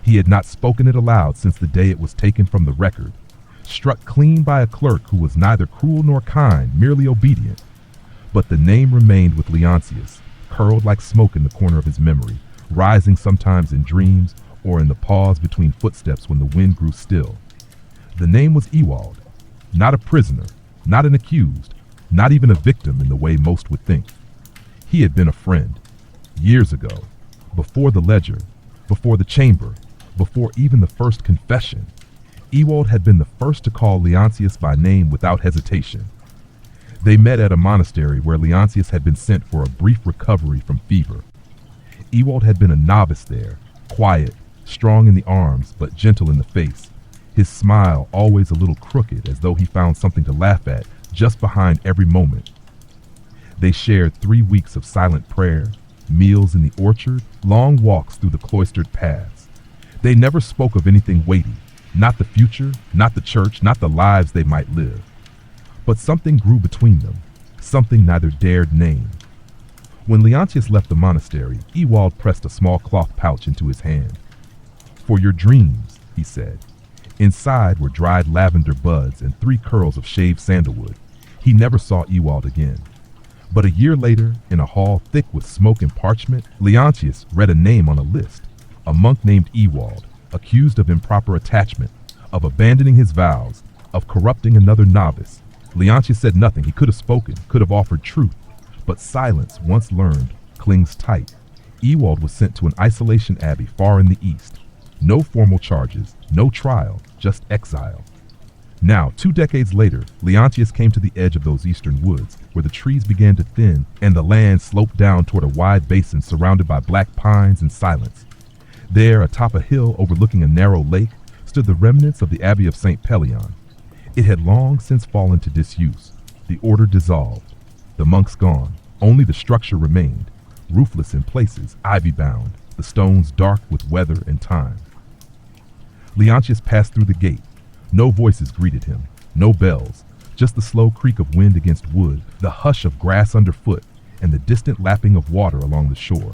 He had not spoken it aloud since the day it was taken from the record, struck clean by a clerk who was neither cruel nor kind, merely obedient. But the name remained with Leontius, curled like smoke in the corner of his memory, rising sometimes in dreams or in the pause between footsteps when the wind grew still. The name was Ewald, not a prisoner, not an accused, not even a victim in the way most would think. He had been a friend, years ago, before the ledger, before the chamber, before even the first confession. Ewald had been the first to call Leontius by name without hesitation. They met at a monastery where Leontius had been sent for a brief recovery from fever. Ewald had been a novice there, quiet, strong in the arms, but gentle in the face, his smile always a little crooked as though he found something to laugh at just behind every moment. They shared 3 weeks of silent prayer, meals in the orchard, long walks through the cloistered paths. They never spoke of anything weighty, not the future, not the church, not the lives they might live. But something grew between them, something neither dared name. When Leontius left the monastery, Ewald pressed a small cloth pouch into his hand. "For your dreams," he said. Inside were dried lavender buds and 3 curls of shaved sandalwood. He never saw Ewald again. But a year later, in a hall thick with smoke and parchment, Leontius read a name on a list, a monk named Ewald, accused of improper attachment, of abandoning his vows, of corrupting another novice. Leontius said nothing. He could have spoken, could have offered truth, but silence, once learned, clings tight. Ewald was sent to an isolation abbey far in the east. No formal charges, no trial, just exile. Now, 2 decades later, Leontius came to the edge of those eastern woods, where the trees began to thin and the land sloped down toward a wide basin surrounded by black pines and silence. There, atop a hill overlooking a narrow lake, stood the remnants of the Abbey of St. Pelion. It had long since fallen to disuse, the order dissolved, the monks gone. Only the structure remained, roofless in places, ivy-bound, the stones dark with weather and time. Leontius passed through the gate. No voices greeted him, no bells, just the slow creak of wind against wood, the hush of grass underfoot, and the distant lapping of water along the shore.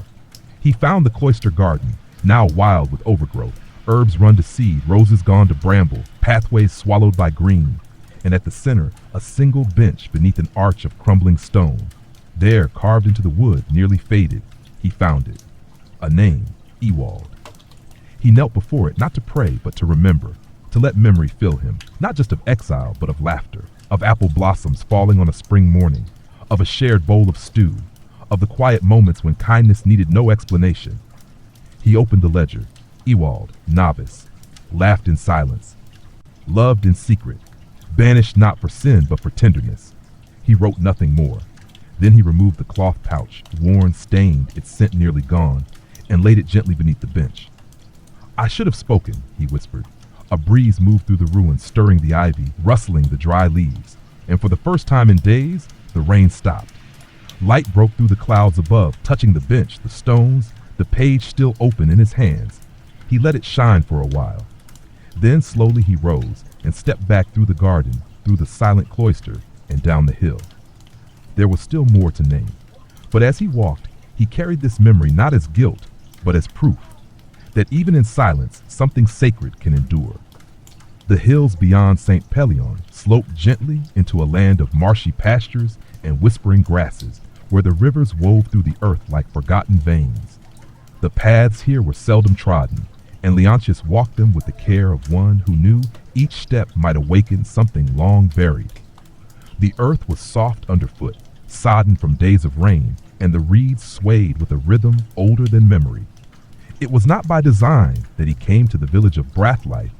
He found the cloister garden, now wild with overgrowth, herbs run to seed, roses gone to bramble, pathways swallowed by green, and at the center, a single bench beneath an arch of crumbling stone. There, carved into the wood, nearly faded, he found it. A name, Ewald. He knelt before it, not to pray, but to remember, to let memory fill him, not just of exile, but of laughter, of apple blossoms falling on a spring morning, of a shared bowl of stew, of the quiet moments when kindness needed no explanation. He opened the ledger. Ewald, novice, laughed in silence, loved in secret, banished not for sin but for tenderness. He wrote nothing more. Then he removed the cloth pouch, worn, stained, its scent nearly gone, and laid it gently beneath the bench. "I should have spoken," he whispered. A breeze moved through the ruins, stirring the ivy, rustling the dry leaves, and for the first time in days, the rain stopped. Light broke through the clouds above, touching the bench, the stones, the page still open in his hands. He let it shine for a while. Then slowly he rose and stepped back through the garden, through the silent cloister, and down the hill. There was still more to name, but as he walked, he carried this memory not as guilt, but as proof that even in silence, something sacred can endure. The hills beyond St. Pelion sloped gently into a land of marshy pastures and whispering grasses, where the rivers wove through the earth like forgotten veins. The paths here were seldom trodden, and Leontius walked them with the care of one who knew each step might awaken something long buried. The earth was soft underfoot, sodden from days of rain, and the reeds swayed with a rhythm older than memory. It was not by design that he came to the village of Brathlight,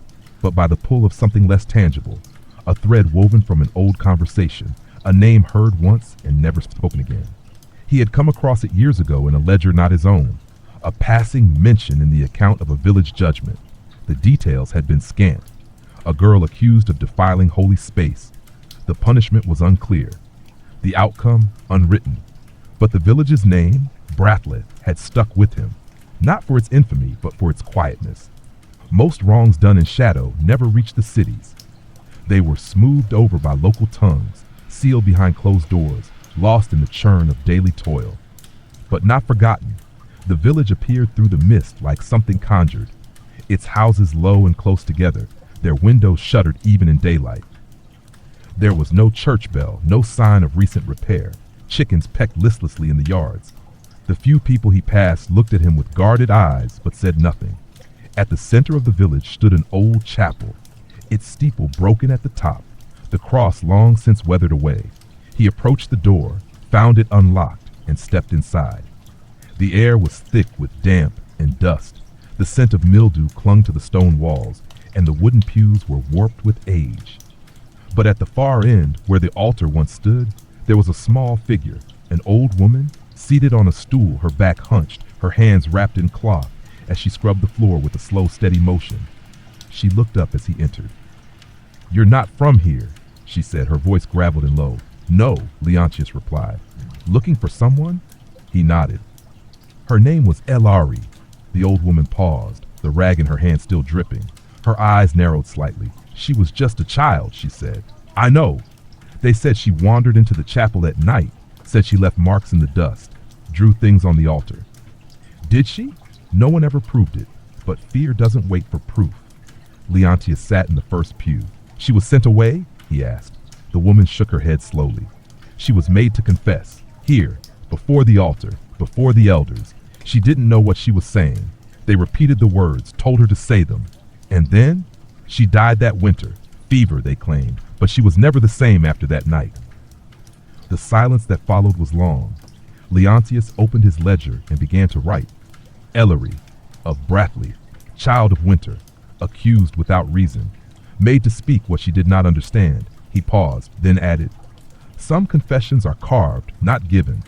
but by the pull of something less tangible, a thread woven from an old conversation, a name heard once and never spoken again. He had come across it years ago in a ledger not his own, a passing mention in the account of a village judgment. The details had been scant. A girl accused of defiling holy space. The punishment was unclear. The outcome unwritten. But the village's name, Brathlight, had stuck with him, not for its infamy, but for its quietness. Most wrongs done in shadow never reached the cities. They were smoothed over by local tongues, sealed behind closed doors, lost in the churn of daily toil. But not forgotten. The village appeared through the mist like something conjured. its houses low and close together, their windows shuttered even in daylight. There was no church bell, no sign of recent repair. Chickens pecked listlessly in the yards. The few people he passed looked at him with guarded eyes but said nothing. At the center of the village stood an old chapel, its steeple broken at the top, the cross long since weathered away. He approached the door, found it unlocked, and stepped inside. The air was thick with damp and dust. The scent of mildew clung to the stone walls, and the wooden pews were warped with age. But at the far end, where the altar once stood, there was a small figure, an old woman, seated on a stool, her back hunched, her hands wrapped in cloth, as she scrubbed the floor with a slow, steady motion. She looked up as he entered. "You're not from here," she said, her voice graveled and low. "No," Leontius replied. "Looking for someone?" He nodded. Her name was Elari. The old woman paused, the rag in her hand still dripping. Her eyes narrowed slightly. "She was just a child," she said. "I know. They said she wandered into the chapel at night, said she left marks in the dust, drew things on the altar." "Did she?" "No one ever proved it, but fear doesn't wait for proof." Leontius sat in the first pew. "She was sent away?" he asked. The woman shook her head slowly. "She was made to confess, here, before the altar, before the elders. She didn't know what she was saying. They repeated the words, told her to say them. And then, she died that winter. Fever, they claimed, but she was never the same after that night." The silence that followed was long. Leontius opened his ledger and began to write. Ellery, of Brathleaf, child of winter, accused without reason, made to speak what she did not understand. He paused, then added, "Some confessions are carved, not given."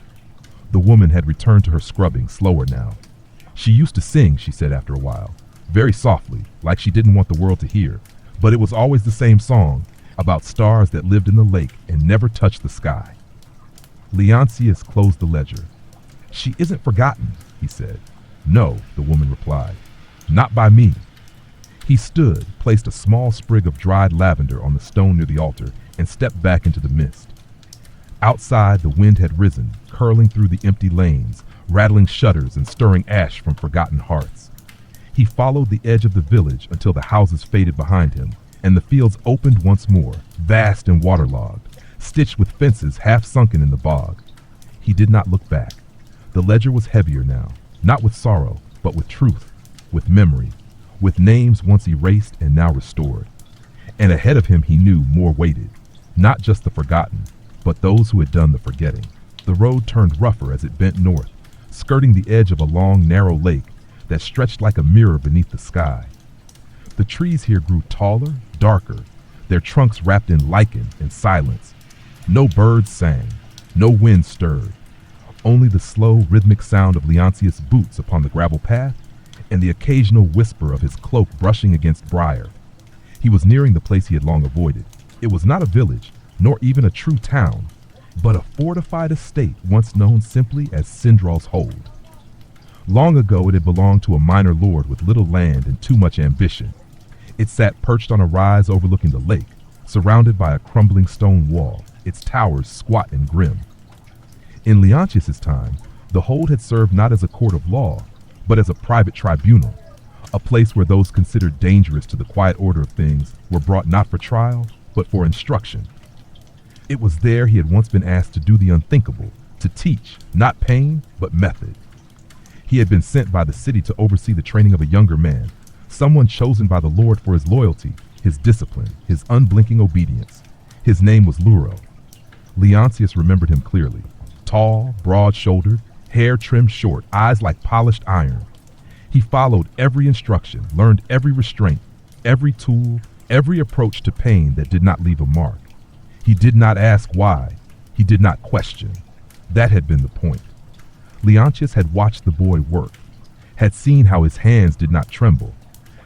The woman had returned to her scrubbing, slower now. "She used to sing," she said after a while, "very softly, like she didn't want the world to hear, but it was always the same song, about stars that lived in the lake and never touched the sky." Leontius closed the ledger. "She isn't forgotten," he said. "No," the woman replied, "not by me." He stood, placed a small sprig of dried lavender on the stone near the altar, and stepped back into the mist. Outside, the wind had risen, curling through the empty lanes, rattling shutters and stirring ash from forgotten hearts. He followed the edge of the village until the houses faded behind him, and the fields opened once more, vast and waterlogged, stitched with fences half sunken in the bog. He did not look back. The ledger was heavier now, not with sorrow, but with truth, with memory, with names once erased and now restored. And ahead of him he knew more waited, not just the forgotten, but those who had done the forgetting. The road turned rougher as it bent north, skirting the edge of a long, narrow lake that stretched like a mirror beneath the sky. The trees here grew taller, darker, their trunks wrapped in lichen and silence. No birds sang, no wind stirred, only the slow, rhythmic sound of Leontius' boots upon the gravel path and the occasional whisper of his cloak brushing against briar. He was nearing the place he had long avoided. It was not a village, nor even a true town, but a fortified estate once known simply as Sindral's Hold. Long ago it had belonged to a minor lord with little land and too much ambition. It sat perched on a rise overlooking the lake, surrounded by a crumbling stone wall, its towers squat and grim. In Leontius's time, the hold had served not as a court of law, but as a private tribunal, a place where those considered dangerous to the quiet order of things were brought not for trial, but for instruction. It was there he had once been asked to do the unthinkable, to teach, not pain, but method. He had been sent by the city to oversee the training of a younger man, someone chosen by the Lord for his loyalty, his discipline, his unblinking obedience. His name was Luro. Leontius remembered him clearly. Tall, broad-shouldered, hair trimmed short, eyes like polished iron. He followed every instruction, learned every restraint, every tool, every approach to pain that did not leave a mark. He did not ask why. He did not question. That had been the point. Leontius had watched the boy work, had seen how his hands did not tremble,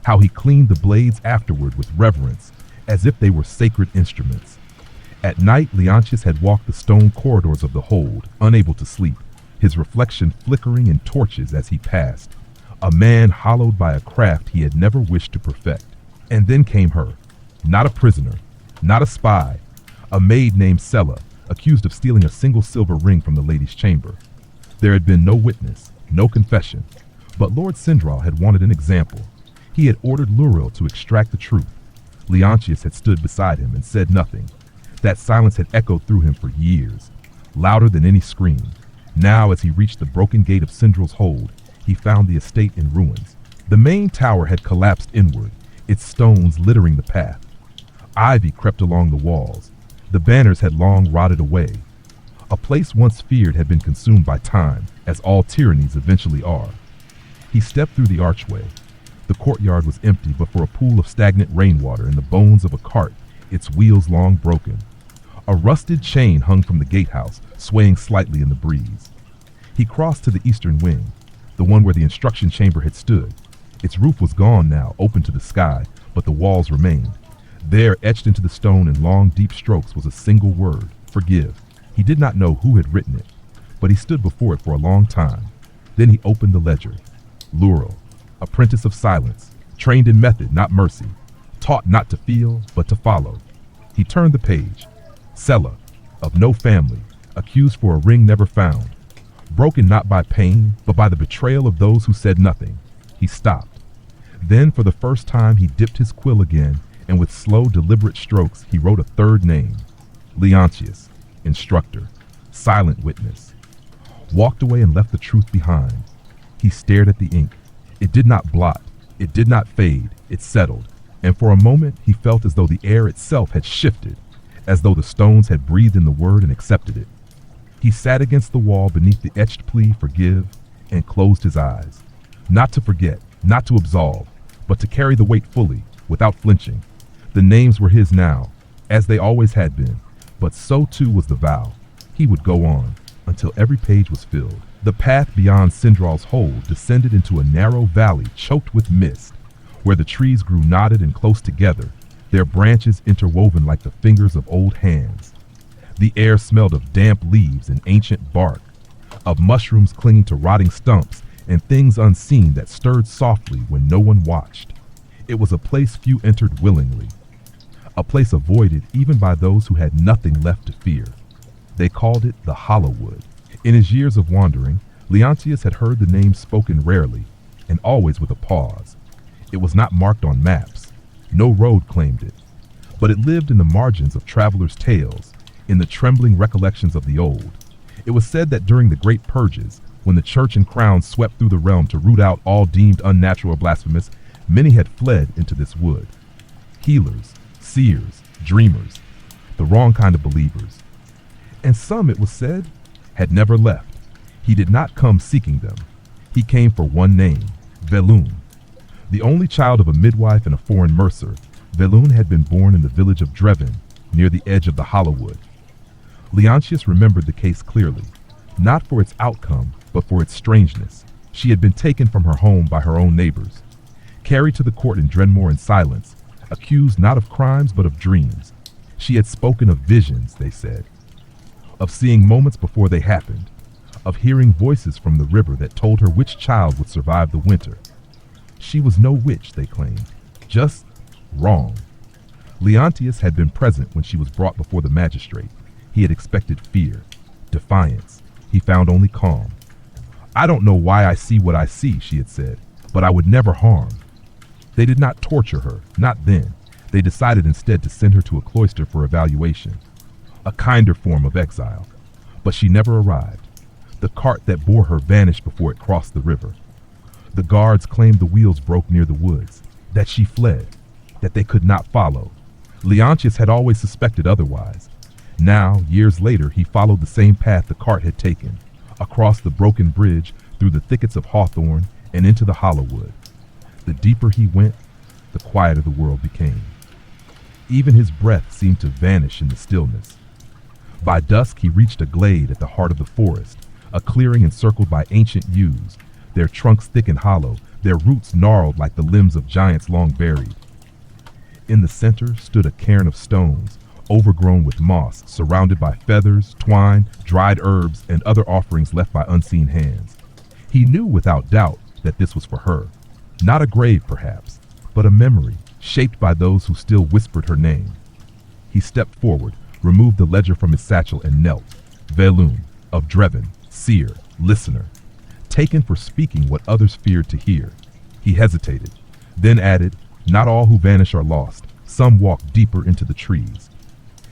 how he cleaned the blades afterward with reverence, as if they were sacred instruments. At night, Leontius had walked the stone corridors of the hold, unable to sleep, his reflection flickering in torches as he passed, a man hollowed by a craft he had never wished to perfect. And then came her, not a prisoner, not a spy, a maid named Sella, accused of stealing a single silver ring from the lady's chamber. There had been no witness, no confession, but Lord Sindral had wanted an example. He had ordered Luril to extract the truth. Leontius had stood beside him and said nothing. That silence had echoed through him for years, louder than any scream. Now, as he reached the broken gate of Sindril's hold, he found the estate in ruins. The main tower had collapsed inward, its stones littering the path. Ivy crept along the walls. The banners had long rotted away. A place once feared had been consumed by time, as all tyrannies eventually are. He stepped through the archway. The courtyard was empty but for a pool of stagnant rainwater and the bones of a cart, its wheels long broken. A rusted chain hung from the gatehouse, swaying slightly in the breeze. He crossed to the eastern wing, the one where the instruction chamber had stood. Its roof was gone now, open to the sky, but the walls remained. There, etched into the stone in long, deep strokes, was a single word: forgive. He did not know who had written it, but he stood before it for a long time. Then he opened the ledger. Luril, apprentice of silence, trained in method, not mercy, taught not to feel, but to follow. He turned the page. Sella, of no family, accused for a ring never found, broken not by pain, but by the betrayal of those who said nothing. He stopped. Then, for the first time, he dipped his quill again, and with slow, deliberate strokes, he wrote a third name: Leontius, instructor, silent witness. Walked away and left the truth behind. He stared at the ink. It did not blot, it did not fade, it settled, and for a moment he felt as though the air itself had shifted, as though the stones had breathed in the word and accepted it. He sat against the wall beneath the etched plea, forgive, and closed his eyes. Not to forget, not to absolve, but to carry the weight fully, without flinching. The names were his now, as they always had been, but so too was the vow. He would go on, until every page was filled. The path beyond Sindril's hold descended into a narrow valley choked with mist, where the trees grew knotted and close together, their branches interwoven like the fingers of old hands. The air smelled of damp leaves and ancient bark, of mushrooms clinging to rotting stumps, and things unseen that stirred softly when no one watched. It was a place few entered willingly, a place avoided even by those who had nothing left to fear. They called it the Hollowwood. In his years of wandering, Leontius had heard the name spoken rarely, and always with a pause. It was not marked on maps. No road claimed it. But it lived in the margins of travelers' tales, in the trembling recollections of the old. It was said that during the great purges, when the church and crown swept through the realm to root out all deemed unnatural or blasphemous, many had fled into this wood. Healers, seers, dreamers, the wrong kind of believers. And some, it was said, had never left. He did not come seeking them. He came for one name: Velun. The only child of a midwife and a foreign mercer, Velun had been born in the village of Drevin, near the edge of the Hollowwood. Leontius remembered the case clearly, not for its outcome, but for its strangeness. She had been taken from her home by her own neighbors, carried to the court in Drenmore in silence, accused not of crimes but of dreams. She had spoken of visions, they said, of seeing moments before they happened, of hearing voices from the river that told her which child would survive the winter. She was no witch, they claimed, just wrong. Leontius had been present when she was brought before the magistrate. He had expected fear, defiance. He found only calm. I don't know why I see what I see, she had said, but I would never harm. They did not torture her, not then. They decided instead to send her to a cloister for evaluation, a kinder form of exile. But she never arrived. The cart that bore her vanished before it crossed the river. The guards claimed the wheels broke near the woods, that she fled, that they could not follow. Leontius had always suspected otherwise. Now, years later, he followed the same path the cart had taken, across the broken bridge, through the thickets of hawthorn, and into the Hollowwood. The deeper he went, the quieter the world became. Even his breath seemed to vanish in the stillness. By dusk, he reached a glade at the heart of the forest, a clearing encircled by ancient yews, their trunks thick and hollow, their roots gnarled like the limbs of giants long buried. In the center stood a cairn of stones, overgrown with moss, surrounded by feathers, twine, dried herbs, and other offerings left by unseen hands. He knew without doubt that this was for her. Not a grave, perhaps, but a memory, shaped by those who still whispered her name. He stepped forward, removed the ledger from his satchel, and knelt. Velun, of Drevin, seer, listener, taken for speaking what others feared to hear. He hesitated. then added, "Not all who vanish are lost. Some walk deeper into the trees."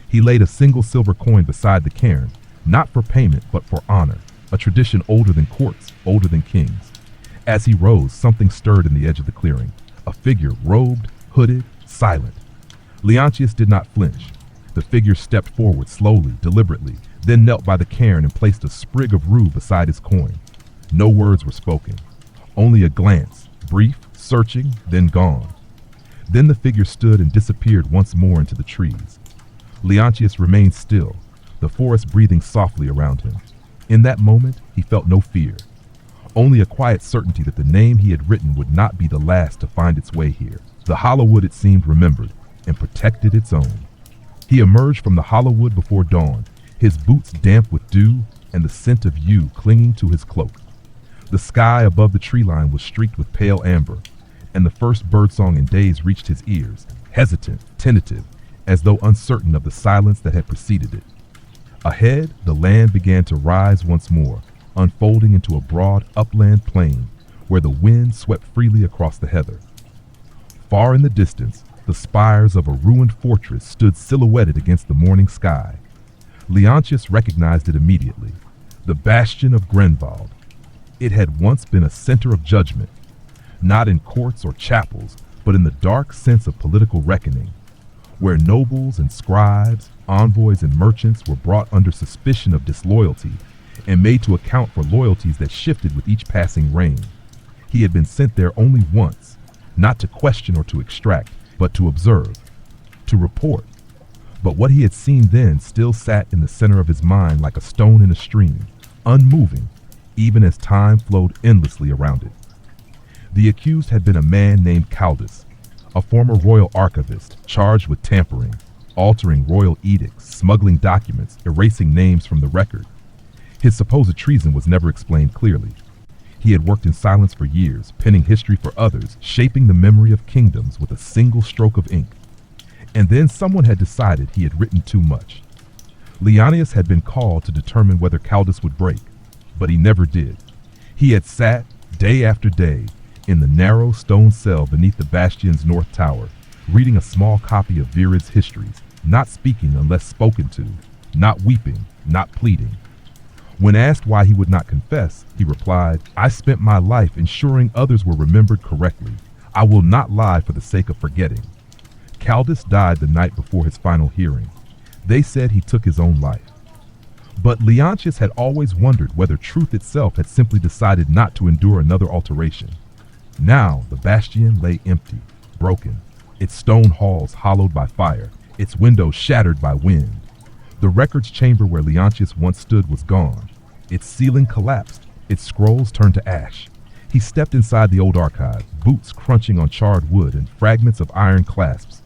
He laid a single silver coin beside the cairn, not for payment, but for honor, a tradition older than courts, older than kings. As he rose, something stirred in the edge of the clearing, a figure robed, hooded, silent. Leontius did not flinch. The figure stepped forward slowly, deliberately, then knelt by the cairn and placed a sprig of rue beside his coin. No words were spoken, only a glance, brief, searching, then gone. Then the figure stood and disappeared once more into the trees. Leontius remained still, the forest breathing softly around him. In that moment, he felt no fear, only a quiet certainty that the name he had written would not be the last to find its way here. The hollow wood, it seemed, remembered and protected its own. He emerged from the hollow wood before dawn, his boots damp with dew and the scent of yew clinging to his cloak. The sky above the tree line was streaked with pale amber, and the first birdsong in days reached his ears, hesitant, tentative, as though uncertain of the silence that had preceded it. Ahead, the land began to rise once more, unfolding into a broad upland plain where the wind swept freely across the heather. Far in the distance, the spires of a ruined fortress stood silhouetted against the morning sky. Leontius recognized it immediately, the bastion of Grenvald. It had once been a center of judgment, not in courts or chapels, but in the dark sense of political reckoning, where nobles and scribes, envoys and merchants were brought under suspicion of disloyalty and made to account for loyalties that shifted with each passing reign. He had been sent there only once, not to question or to extract, but to observe, to report. But what he had seen then still sat in the center of his mind like a stone in a stream, unmoving, even as time flowed endlessly around it. The accused had been a man named Caldus, a former royal archivist charged with tampering, altering royal edicts, smuggling documents, erasing names from the record. His supposed treason was never explained clearly. He had worked in silence for years, penning history for others, shaping the memory of kingdoms with a single stroke of ink. And then someone had decided he had written too much. Leontius had been called to determine whether Caldus would break, but he never did. He had sat, day after day, in the narrow stone cell beneath the bastion's north tower, reading a small copy of Virid's histories, not speaking unless spoken to, not weeping, not pleading. When asked why he would not confess, he replied, "I spent my life ensuring others were remembered correctly. I will not lie for the sake of forgetting." Caldus died the night before his final hearing. They said he took his own life. But Leontius had always wondered whether truth itself had simply decided not to endure another alteration. Now the bastion lay empty, broken, its stone halls hollowed by fire, its windows shattered by wind. The records chamber where Leontius once stood was gone. Its ceiling collapsed, its scrolls turned to ash. He stepped inside the old archive, boots crunching on charred wood and fragments of iron clasps.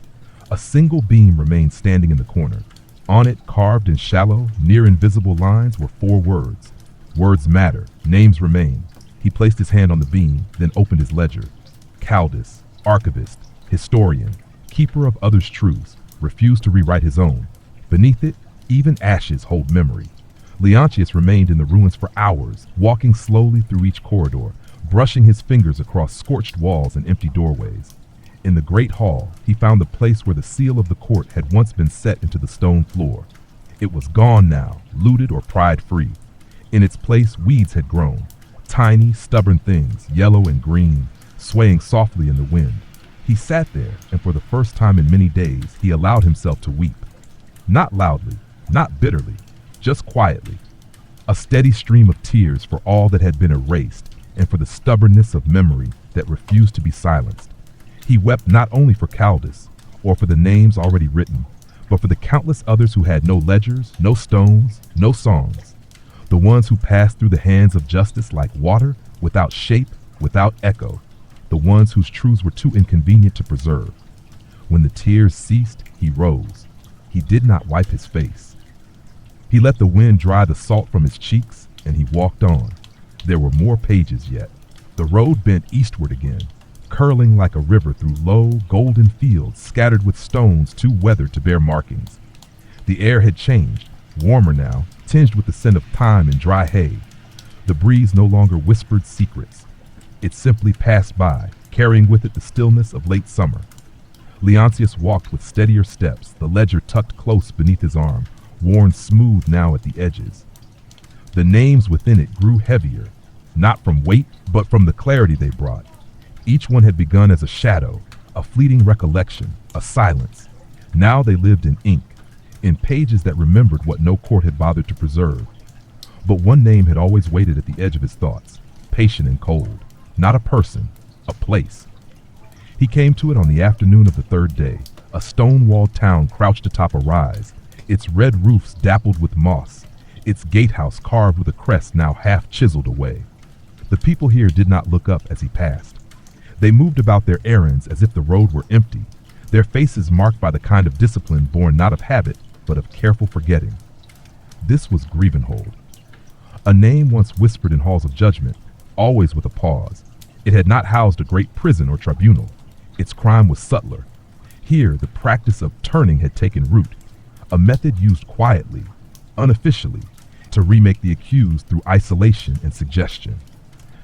A single beam remained standing in the corner. On it, carved in shallow, near invisible lines, were 4 words. Words matter, names remain. He placed his hand on the beam, then opened his ledger. Caldus, archivist, historian, keeper of others' truths, refused to rewrite his own. Beneath it, even ashes hold memory. Leontius remained in the ruins for hours, walking slowly through each corridor, brushing his fingers across scorched walls and empty doorways. In the great hall, he found the place where the seal of the court had once been set into the stone floor. It was gone now, looted or pried free. In its place, weeds had grown, tiny, stubborn things, yellow and green, swaying softly in the wind. He sat there, and for the first time in many days, he allowed himself to weep. Not loudly, not bitterly, just quietly. A steady stream of tears for all that had been erased, and for the stubbornness of memory that refused to be silenced. He wept not only for Caldus, or for the names already written, but for the countless others who had no ledgers, no stones, no songs. The ones who passed through the hands of justice like water, without shape, without echo. The ones whose truths were too inconvenient to preserve. When the tears ceased, he rose. He did not wipe his face. He let the wind dry the salt from his cheeks, and he walked on. There were more pages yet. The road bent eastward again, curling like a river through low, golden fields scattered with stones too weathered to bear markings. The air had changed, warmer now, tinged with the scent of thyme and dry hay. The breeze no longer whispered secrets. It simply passed by, carrying with it the stillness of late summer. Leontius walked with steadier steps, the ledger tucked close beneath his arm, worn smooth now at the edges. The names within it grew heavier, not from weight, but from the clarity they brought. Each one had begun as a shadow, a fleeting recollection, a silence. Now they lived in ink, in pages that remembered what no court had bothered to preserve. But one name had always waited at the edge of his thoughts, patient and cold. Not a person, a place. He came to it on the afternoon of the third day, a stone-walled town crouched atop a rise, its red roofs dappled with moss, its gatehouse carved with a crest now half chiseled away. The people here did not look up as he passed. They moved about their errands as if the road were empty, their faces marked by the kind of discipline born not of habit, but of careful forgetting. This was Grievenhold, a name once whispered in halls of judgment, always with a pause. It had not housed a great prison or tribunal. Its crime was subtler. Here, the practice of turning had taken root, a method used quietly, unofficially, to remake the accused through isolation and suggestion.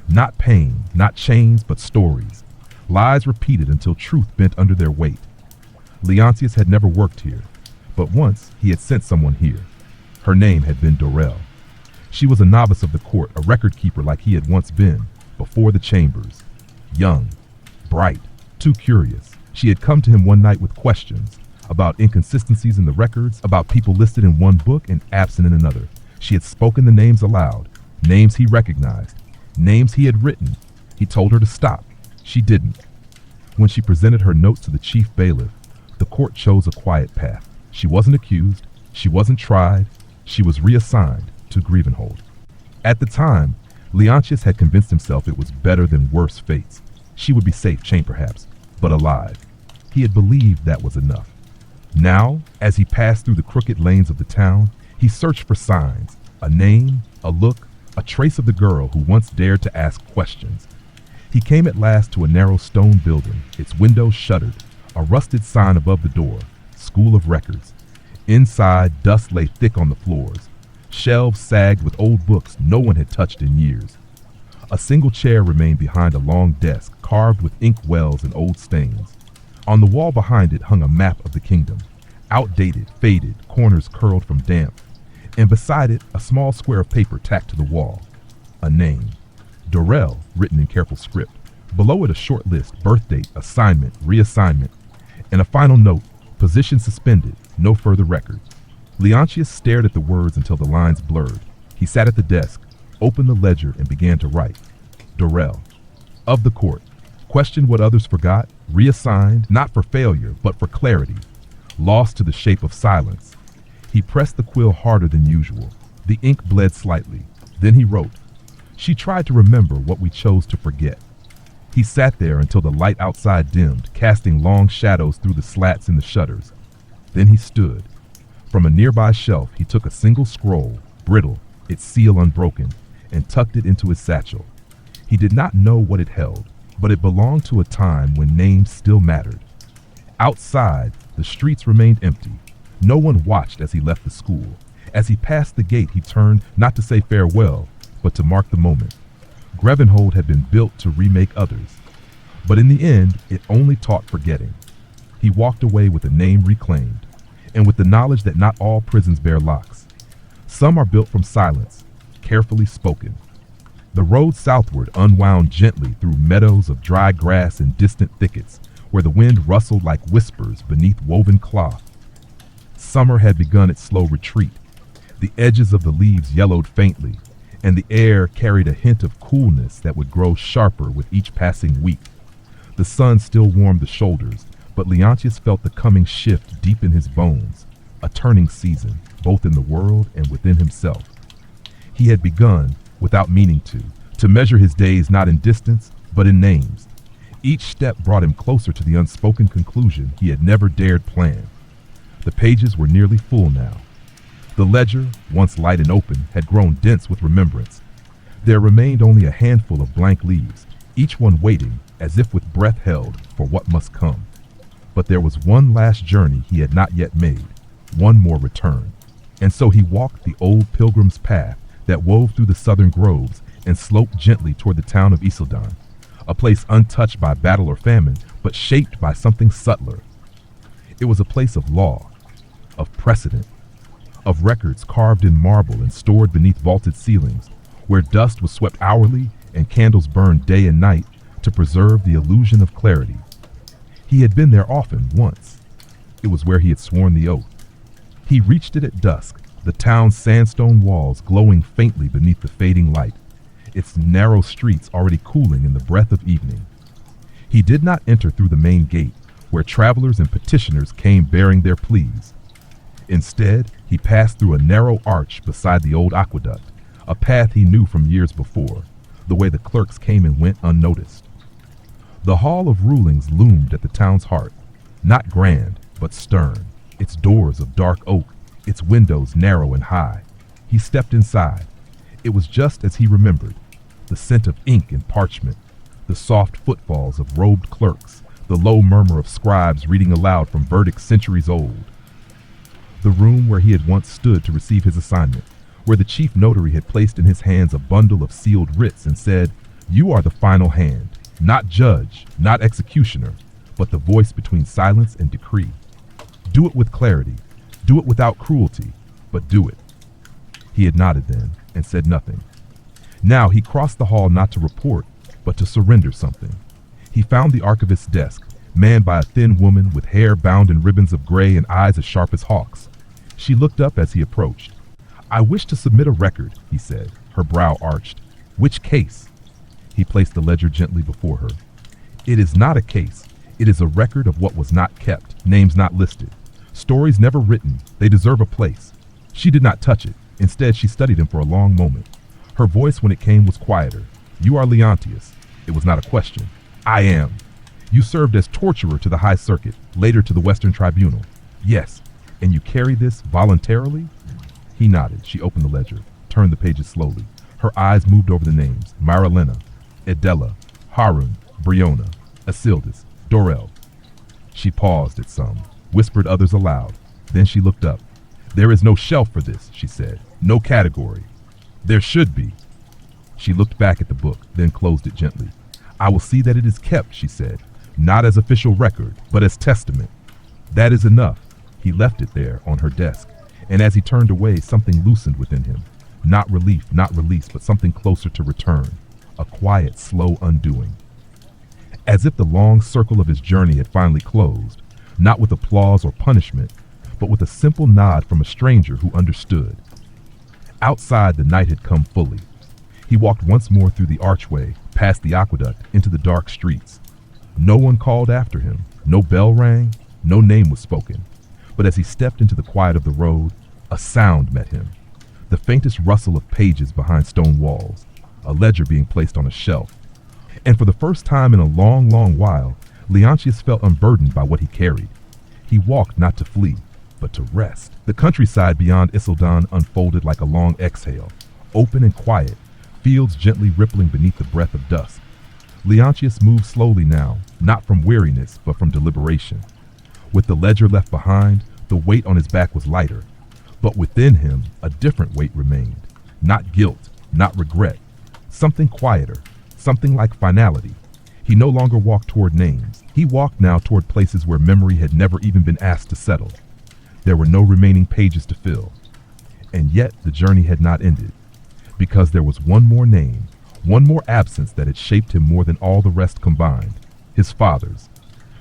Not pain, not chains, but stories. Lies repeated until truth bent under their weight. Leontius had never worked here, but once he had sent someone here. Her name had been Dorel. She was a novice of the court, a record keeper like he had once been, before the chambers. Young, bright, too curious. She had come to him one night with questions about inconsistencies in the records, about people listed in one book and absent in another. She had spoken the names aloud, names he recognized, names he had written. He told her to stop. She didn't. When she presented her notes to the chief bailiff, the court chose a quiet path. She wasn't accused, she wasn't tried, she was reassigned to Grievenhold. At the time, Leontius had convinced himself it was better than worse fates. She would be safe, chained perhaps, but alive. He had believed that was enough. Now, as he passed through the crooked lanes of the town, he searched for signs, a name, a look, a trace of the girl who once dared to ask questions. He came at last to a narrow stone building, its windows shuttered, a rusted sign above the door, School of Records. Inside, dust lay thick on the floors. Shelves sagged with old books no one had touched in years. A single chair remained behind a long desk, carved with ink wells and old stains. On the wall behind it hung a map of the kingdom, outdated, faded, corners curled from damp. And beside it, a small square of paper tacked to the wall. A name. Dorel, written in careful script. Below it a short list, birth date, assignment, reassignment, and a final note, position suspended, no further record. Leontius stared at the words until the lines blurred. He sat at the desk, opened the ledger, and began to write. Dorel, of the court, questioned what others forgot, reassigned, not for failure, but for clarity, lost to the shape of silence. He pressed the quill harder than usual. The ink bled slightly. Then he wrote, "She tried to remember what we chose to forget." He sat there until the light outside dimmed, casting long shadows through the slats in the shutters. Then he stood. From a nearby shelf, he took a single scroll, brittle, its seal unbroken, and tucked it into his satchel. He did not know what it held, but it belonged to a time when names still mattered. Outside, the streets remained empty. No one watched as he left the school. As he passed the gate, he turned not to say farewell, but to mark the moment. Grievenhold had been built to remake others, but in the end, it only taught forgetting. He walked away with a name reclaimed, and with the knowledge that not all prisons bear locks. Some are built from silence, carefully spoken. The road southward unwound gently through meadows of dry grass and distant thickets, where the wind rustled like whispers beneath woven cloth. Summer had begun its slow retreat. The edges of the leaves yellowed faintly, and the air carried a hint of coolness that would grow sharper with each passing week. The sun still warmed the shoulders, but Leontius felt the coming shift deep in his bones, a turning season, both in the world and within himself. He had begun, without meaning to measure his days not in distance, but in names. Each step brought him closer to the unspoken conclusion he had never dared plan. The pages were nearly full now. The ledger, once light and open, had grown dense with remembrance. There remained only a handful of blank leaves, each one waiting, as if with breath held, for what must come. But there was one last journey he had not yet made, one more return. And so he walked the old pilgrim's path that wove through the southern groves and sloped gently toward the town of Isildan, a place untouched by battle or famine, but shaped by something subtler. It was a place of law, of precedent, of records carved in marble and stored beneath vaulted ceilings, where dust was swept hourly and candles burned day and night to preserve the illusion of clarity. He had been there often, once. It was where he had sworn the oath. He reached it at dusk, the town's sandstone walls glowing faintly beneath the fading light, its narrow streets already cooling in the breath of evening. He did not enter through the main gate, where travelers and petitioners came bearing their pleas. Instead, he passed through a narrow arch beside the old aqueduct, a path he knew from years before, the way the clerks came and went unnoticed. The Hall of Rulings loomed at the town's heart, not grand, but stern, its doors of dark oak, its windows narrow and high. He stepped inside. It was just as he remembered, the scent of ink and parchment, the soft footfalls of robed clerks, the low murmur of scribes reading aloud from verdicts centuries old. The room where he had once stood to receive his assignment, where the chief notary had placed in his hands a bundle of sealed writs and said, "You are the final hand, not judge, not executioner, but the voice between silence and decree. Do it with clarity, do it without cruelty, but do it." He had nodded then and said nothing. Now he crossed the hall not to report, but to surrender something. He found the archivist's desk, manned by a thin woman with hair bound in ribbons of gray and eyes as sharp as hawks. She looked up as he approached. "I wish to submit a record," he said, her brow arched. "Which case?" He placed the ledger gently before her. "It is not a case. It is a record of what was not kept, names not listed. Stories never written, they deserve a place." She did not touch it. Instead, she studied him for a long moment. Her voice, when it came, was quieter. "You are Leontius." It was not a question. "I am." "You served as torturer to the High Circuit, later to the Western Tribunal." "Yes." "And you carry this voluntarily?" He nodded. She opened the ledger, turned the pages slowly. Her eyes moved over the names: Marilena, Edella, Harun, Briona, Asildis, Dorel. She paused at some, whispered others aloud. Then she looked up. "There is no shelf for this," she said. "No category." "There should be." She looked back at the book, then closed it gently. "I will see that it is kept," she said, "not as official record, but as testament." "That is enough." He left it there on her desk, and as he turned away, something loosened within him. Not relief, not release, but something closer to return. A quiet, slow undoing. As if the long circle of his journey had finally closed, not with applause or punishment, but with a simple nod from a stranger who understood. Outside, the night had come fully. He walked once more through the archway, past the aqueduct, into the dark streets. No one called after him. No bell rang. No name was spoken. But as he stepped into the quiet of the road, a sound met him. The faintest rustle of pages behind stone walls, a ledger being placed on a shelf. And for the first time in a long, long while, Leontius felt unburdened by what he carried. He walked not to flee, but to rest. The countryside beyond Isildan unfolded like a long exhale, open and quiet, fields gently rippling beneath the breath of dusk. Leontius moved slowly now, not from weariness, but from deliberation. With the ledger left behind, the weight on his back was lighter. But within him, a different weight remained. Not guilt, not regret. Something quieter, something like finality. He no longer walked toward names. He walked now toward places where memory had never even been asked to settle. There were no remaining pages to fill. And yet the journey had not ended. Because there was one more name, one more absence that had shaped him more than all the rest combined. His father's.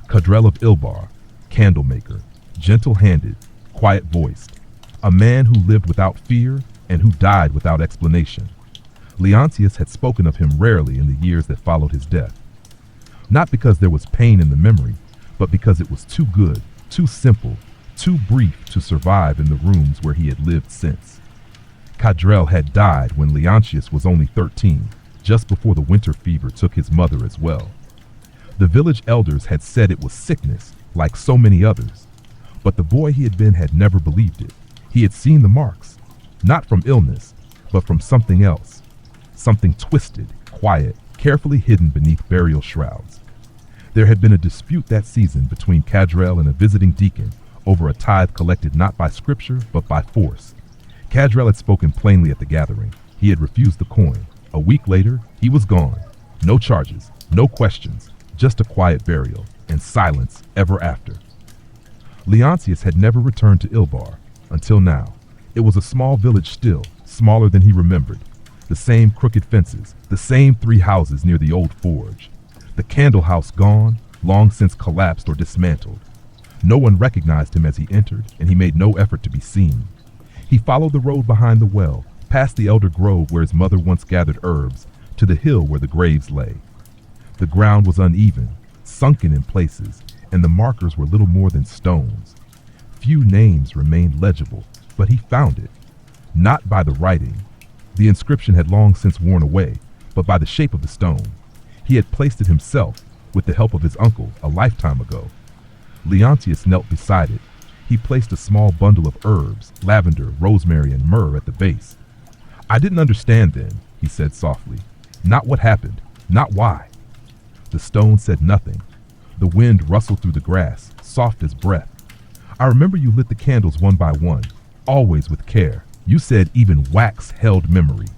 Cadrell of Ilbar, candlemaker, gentle-handed, quiet-voiced. A man who lived without fear and who died without explanation. Leontius had spoken of him rarely in the years that followed his death. Not because there was pain in the memory, but because it was too good, too simple, too brief to survive in the rooms where he had lived since. Cadrell had died when Leontius was only 13, just before the winter fever took his mother as well. The village elders had said it was sickness, like so many others, but the boy he had been had never believed it. He had seen the marks, not from illness, but from something else, something twisted, quiet, carefully hidden beneath burial shrouds. There had been a dispute that season between Cadrell and a visiting deacon over a tithe collected not by scripture, but by force. Cadrell had spoken plainly at the gathering. He had refused the coin. A week later, he was gone. No charges, No questions, just a quiet burial, and silence ever after. Leontius had never returned to Ilbar, until now. It was a small village still, smaller than he remembered. The same crooked fences, the same 3 houses near the old forge. The candle house gone, long since collapsed or dismantled. No one recognized him as he entered, and he made no effort to be seen. He followed the road behind the well, past the elder grove where his mother once gathered herbs, to the hill where the graves lay. The ground was uneven, sunken in places, and the markers were little more than stones. Few names remained legible, but he found it. Not by the writing. The inscription had long since worn away, but by the shape of the stone. He had placed it himself, with the help of his uncle, a lifetime ago. Leontius knelt beside it. He placed a small bundle of herbs, lavender, rosemary, and myrrh at the base. "I didn't understand then," he said softly. "Not what happened, not why." The stone said nothing. The wind rustled through the grass, soft as breath. "I remember you lit the candles one by one, always with care. You said even wax held memory."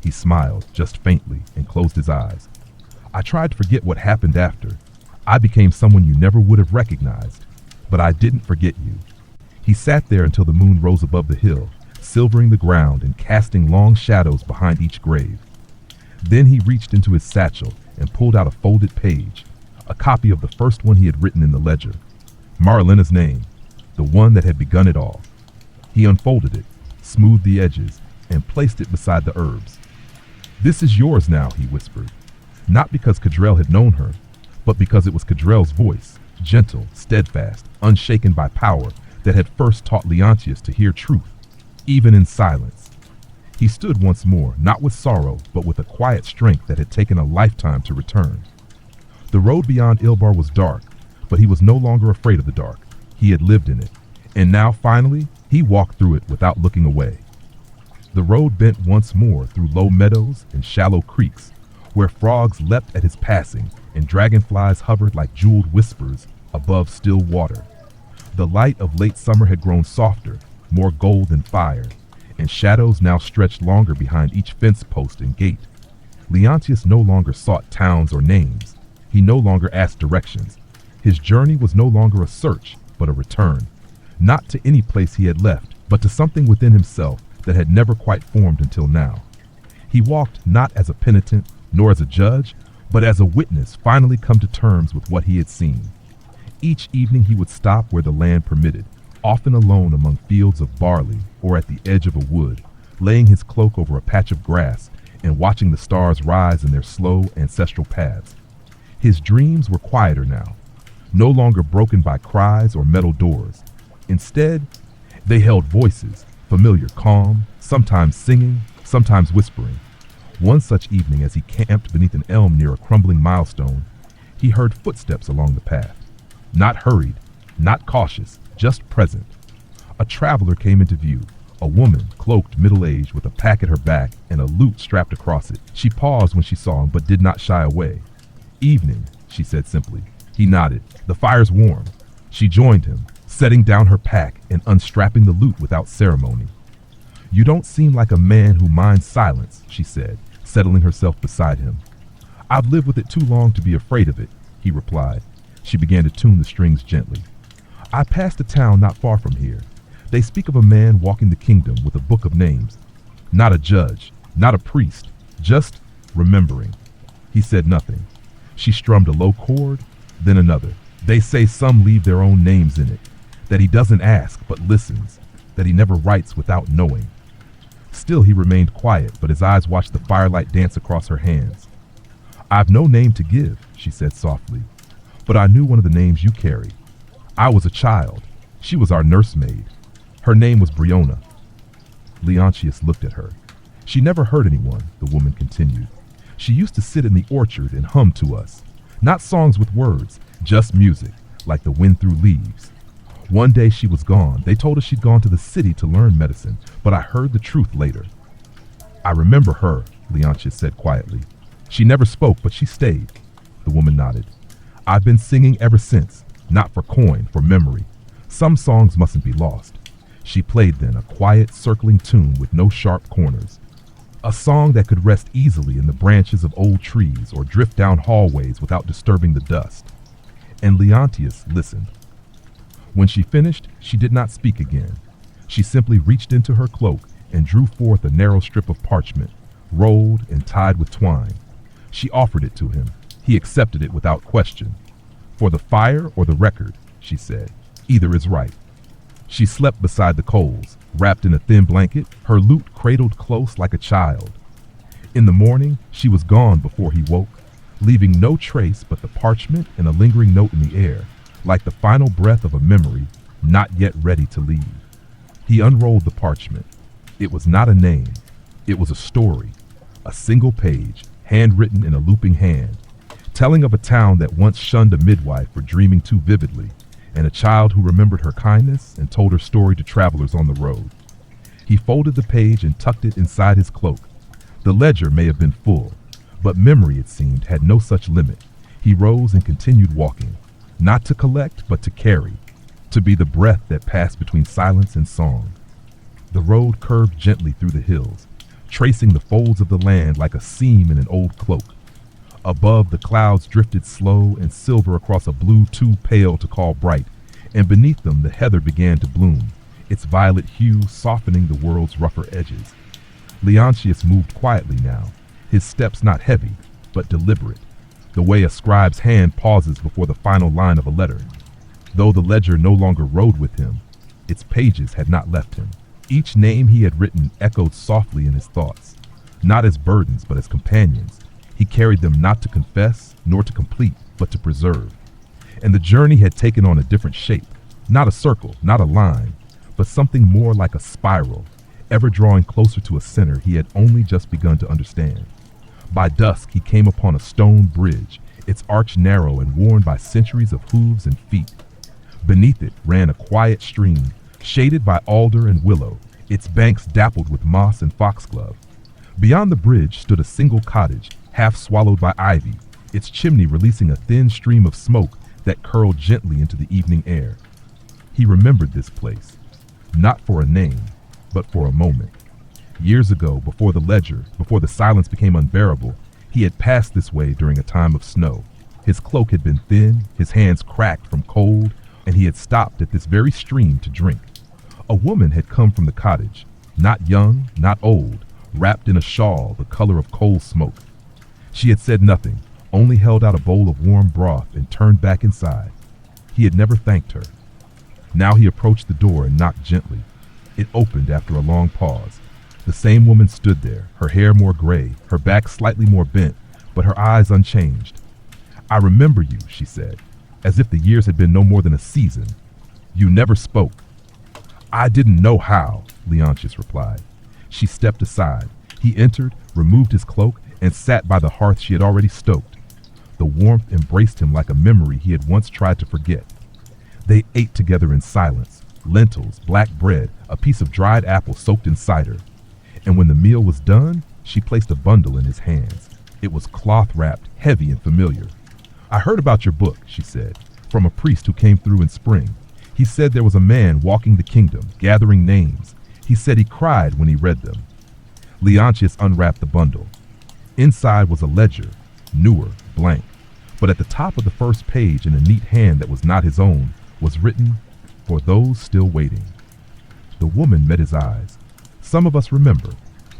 He smiled, just faintly, and closed his eyes. "I tried to forget what happened after. I became someone you never would have recognized, but I didn't forget you." He sat there until the moon rose above the hill, silvering the ground and casting long shadows behind each grave. Then he reached into his satchel and pulled out a folded page, a copy of the first one he had written in the ledger. Marlena's name, the one that had begun it all. He unfolded it, smoothed the edges, and placed it beside the herbs. "This is yours now," he whispered. Not because Cadrell had known her, but because it was Cadrell's voice, gentle, steadfast, unshaken by power, that had first taught Leontius to hear truth, even in silence. He stood once more, not with sorrow, but with a quiet strength that had taken a lifetime to return. The road beyond Ilbar was dark, but he was no longer afraid of the dark. He had lived in it, and now, finally, he walked through it without looking away. The road bent once more through low meadows and shallow creeks, where frogs leapt at his passing and dragonflies hovered like jeweled whispers above still water. The light of late summer had grown softer, more gold than fire, and shadows now stretched longer behind each fence post and gate. Leontius no longer sought towns or names. He no longer asked directions. His journey was no longer a search, but a return. Not to any place he had left, but to something within himself that had never quite formed until now. He walked not as a penitent, nor as a judge, but as a witness finally come to terms with what he had seen. Each evening he would stop where the land permitted, often alone among fields of barley or at the edge of a wood, laying his cloak over a patch of grass and watching the stars rise in their slow ancestral paths. His dreams were quieter now, no longer broken by cries or metal doors. Instead, they held voices, familiar, calm, sometimes singing, sometimes whispering. One such evening, as he camped beneath an elm near a crumbling milestone, he heard footsteps along the path. Not hurried, not cautious, just present. A traveler came into view, a woman, cloaked, middle-aged, with a pack at her back and a lute strapped across it. She paused when she saw him, but did not shy away. "Evening," she said simply. He nodded. "The fire's warm." She joined him, setting down her pack and unstrapping the lute without ceremony. "You don't seem like a man who minds silence," she said, settling herself beside him. "I've lived with it too long to be afraid of it," he replied. She began to tune the strings gently. "I passed a town not far from here. They speak of a man walking the kingdom with a book of names. Not a judge, not a priest, just remembering." He said nothing. She strummed a low chord, then another. "They say some leave their own names in it, that he doesn't ask but listens, that he never writes without knowing." Still he remained quiet, but his eyes watched the firelight dance across her hands. "I've no name to give," she said softly, "but I knew one of the names you carry. I was a child. She was our nursemaid. Her name was Briona." Leontius looked at her. "She never hurt anyone," the woman continued. "She used to sit in the orchard and hum to us. Not songs with words, just music, like the wind through leaves. One day she was gone. They told us she'd gone to the city to learn medicine, but I heard the truth later." "I remember her," Leontius said quietly. "She never spoke, but she stayed." The woman nodded. "I've been singing ever since, not for coin, for memory. Some songs mustn't be lost." She played then, a quiet, circling tune with no sharp corners. A song that could rest easily in the branches of old trees or drift down hallways without disturbing the dust. And Leontius listened. When she finished, she did not speak again. She simply reached into her cloak and drew forth a narrow strip of parchment, rolled and tied with twine. She offered it to him. He accepted it without question. "For the fire or the record," she said. "Either is right." She slept beside the coals, wrapped in a thin blanket, her lute cradled close like a child. In the morning, she was gone before he woke, leaving no trace but the parchment and a lingering note in the air, like the final breath of a memory not yet ready to leave. He unrolled the parchment. It was not a name. It was a story, a single page, handwritten in a looping hand, telling of a town that once shunned a midwife for dreaming too vividly, and a child who remembered her kindness and told her story to travelers on the road. He folded the page and tucked it inside his cloak. The ledger may have been full, but memory, it seemed, had no such limit. He rose and continued walking, not to collect, but to carry, to be the breath that passed between silence and song. The road curved gently through the hills, tracing the folds of the land like a seam in an old cloak. Above, the clouds drifted slow and silver across a blue too pale to call bright, and beneath them the heather began to bloom, its violet hue softening the world's rougher edges. Leontius moved quietly now, his steps not heavy, but deliberate, the way a scribe's hand pauses before the final line of a letter. Though the ledger no longer rode with him, its pages had not left him. Each name he had written echoed softly in his thoughts, not as burdens but as companions. He carried them not to confess, nor to complete, but to preserve. And the journey had taken on a different shape, not a circle, not a line, but something more like a spiral, ever drawing closer to a center he had only just begun to understand. By dusk he came upon a stone bridge, its arch narrow and worn by centuries of hooves and feet. Beneath it ran a quiet stream, shaded by alder and willow, its banks dappled with moss and foxglove. Beyond the bridge stood a single cottage, half swallowed by ivy, its chimney releasing a thin stream of smoke that curled gently into the evening air. He remembered this place, not for a name, but for a moment. Years ago, before the ledger, before the silence became unbearable, he had passed this way during a time of snow. His cloak had been thin, his hands cracked from cold, and he had stopped at this very stream to drink. A woman had come from the cottage, not young, not old, wrapped in a shawl the color of coal smoke. She had said nothing, only held out a bowl of warm broth and turned back inside. He had never thanked her. Now he approached the door and knocked gently. It opened after a long pause. The same woman stood there, her hair more gray, her back slightly more bent, but her eyes unchanged. "I remember you," she said, as if the years had been no more than a season. "You never spoke." "I didn't know how," Leontius replied. She stepped aside. He entered, removed his cloak, and sat by the hearth she had already stoked. The warmth embraced him like a memory he had once tried to forget. They ate together in silence, lentils, black bread, a piece of dried apple soaked in cider. And when the meal was done, she placed a bundle in his hands. It was cloth-wrapped, heavy and familiar. "I heard about your book," she said, "from a priest who came through in spring. He said there was a man walking the kingdom, gathering names. He said he cried when he read them." Leontius unwrapped the bundle. Inside was a ledger, newer, blank, but at the top of the first page in a neat hand that was not his own was written, "For those still waiting." The woman met his eyes. "Some of us remember,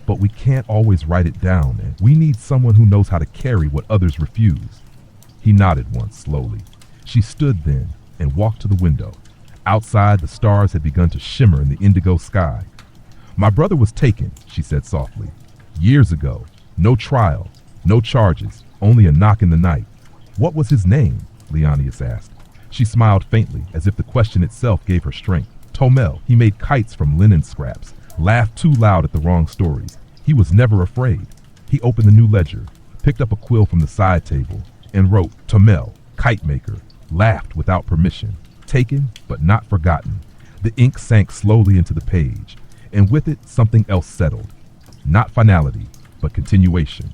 but we can't always write it down, and we need someone who knows how to carry what others refuse." He nodded once, slowly. She stood then and walked to the window. Outside, the stars had begun to shimmer in the indigo sky. "My brother was taken," she said softly, "years ago. No trial, no charges, only a knock in the night." "What was his name?" Leontius asked. She smiled faintly, as if the question itself gave her strength. "Tomel. He made kites from linen scraps, laughed too loud at the wrong stories. He was never afraid." He opened the new ledger, picked up a quill from the side table, and wrote, "Tomel, kite maker, laughed without permission. Taken, but not forgotten." The ink sank slowly into the page, and with it something else settled. Not finality, but continuation.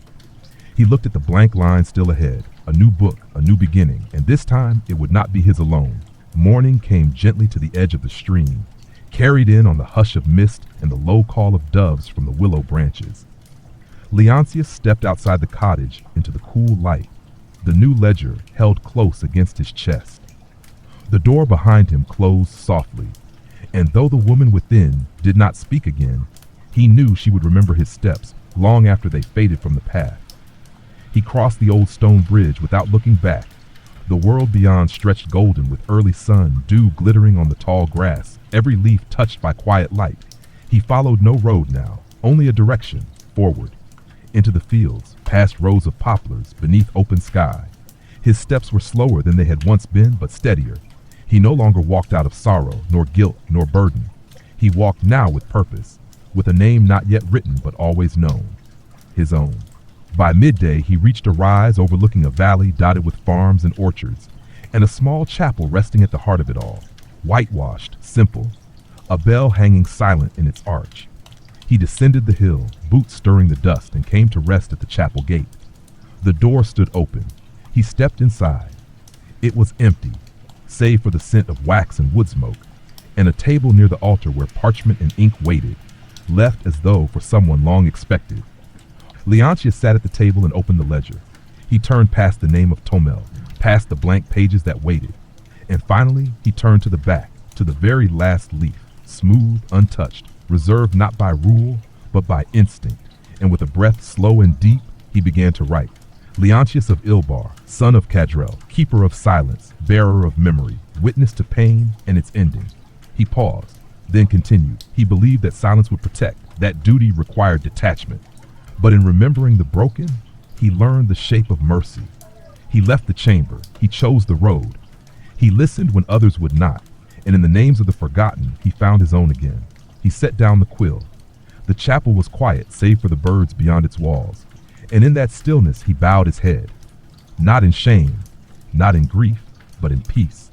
He looked at the blank line still ahead, a new book, a new beginning, and this time it would not be his alone. Morning came gently to the edge of the stream, carried in on the hush of mist and the low call of doves from the willow branches. Leontius stepped outside the cottage into the cool light, the new ledger held close against his chest. The door behind him closed softly, and though the woman within did not speak again, he knew she would remember his steps long after they faded from the path. He crossed the old stone bridge without looking back. The world beyond stretched golden with early sun, dew glittering on the tall grass, every leaf touched by quiet light. He followed no road now, only a direction, forward, into the fields, past rows of poplars, beneath open sky. His steps were slower than they had once been, but steadier. He no longer walked out of sorrow, nor guilt, nor burden. He walked now with purpose, with a name not yet written but always known, his own. By midday, he reached a rise overlooking a valley dotted with farms and orchards, and a small chapel resting at the heart of it all, whitewashed, simple, a bell hanging silent in its arch. He descended the hill, boots stirring the dust, and came to rest at the chapel gate. The door stood open. He stepped inside. It was empty, save for the scent of wax and wood smoke, and a table near the altar where parchment and ink waited, left as though for someone long expected. Leontius sat at the table and opened the ledger. He turned past the name of Tomel, past the blank pages that waited, and finally he turned to the back, to the very last leaf, smooth, untouched, reserved not by rule, but by instinct, and with a breath slow and deep, he began to write. Leontius of Ilbar, son of Cadrel, keeper of silence, bearer of memory, witness to pain and its ending. He paused, then continued. He believed that silence would protect, that duty required detachment. But in remembering the broken, he learned the shape of mercy. He left the chamber, he chose the road. He listened when others would not, and in the names of the forgotten, he found his own again. He set down the quill. The chapel was quiet, save for the birds beyond its walls, and in that stillness he bowed his head. Not in shame, not in grief, but in peace.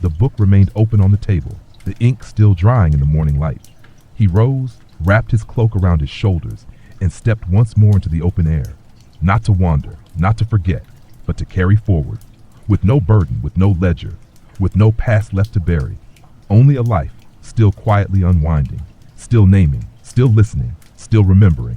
The book remained open on the table, the ink still drying in the morning light. He rose, wrapped his cloak around his shoulders, and stepped once more into the open air, not to wander, not to forget, but to carry forward, with no burden, with no ledger, with no past left to bury, only a life still quietly unwinding, still naming, still listening, still remembering.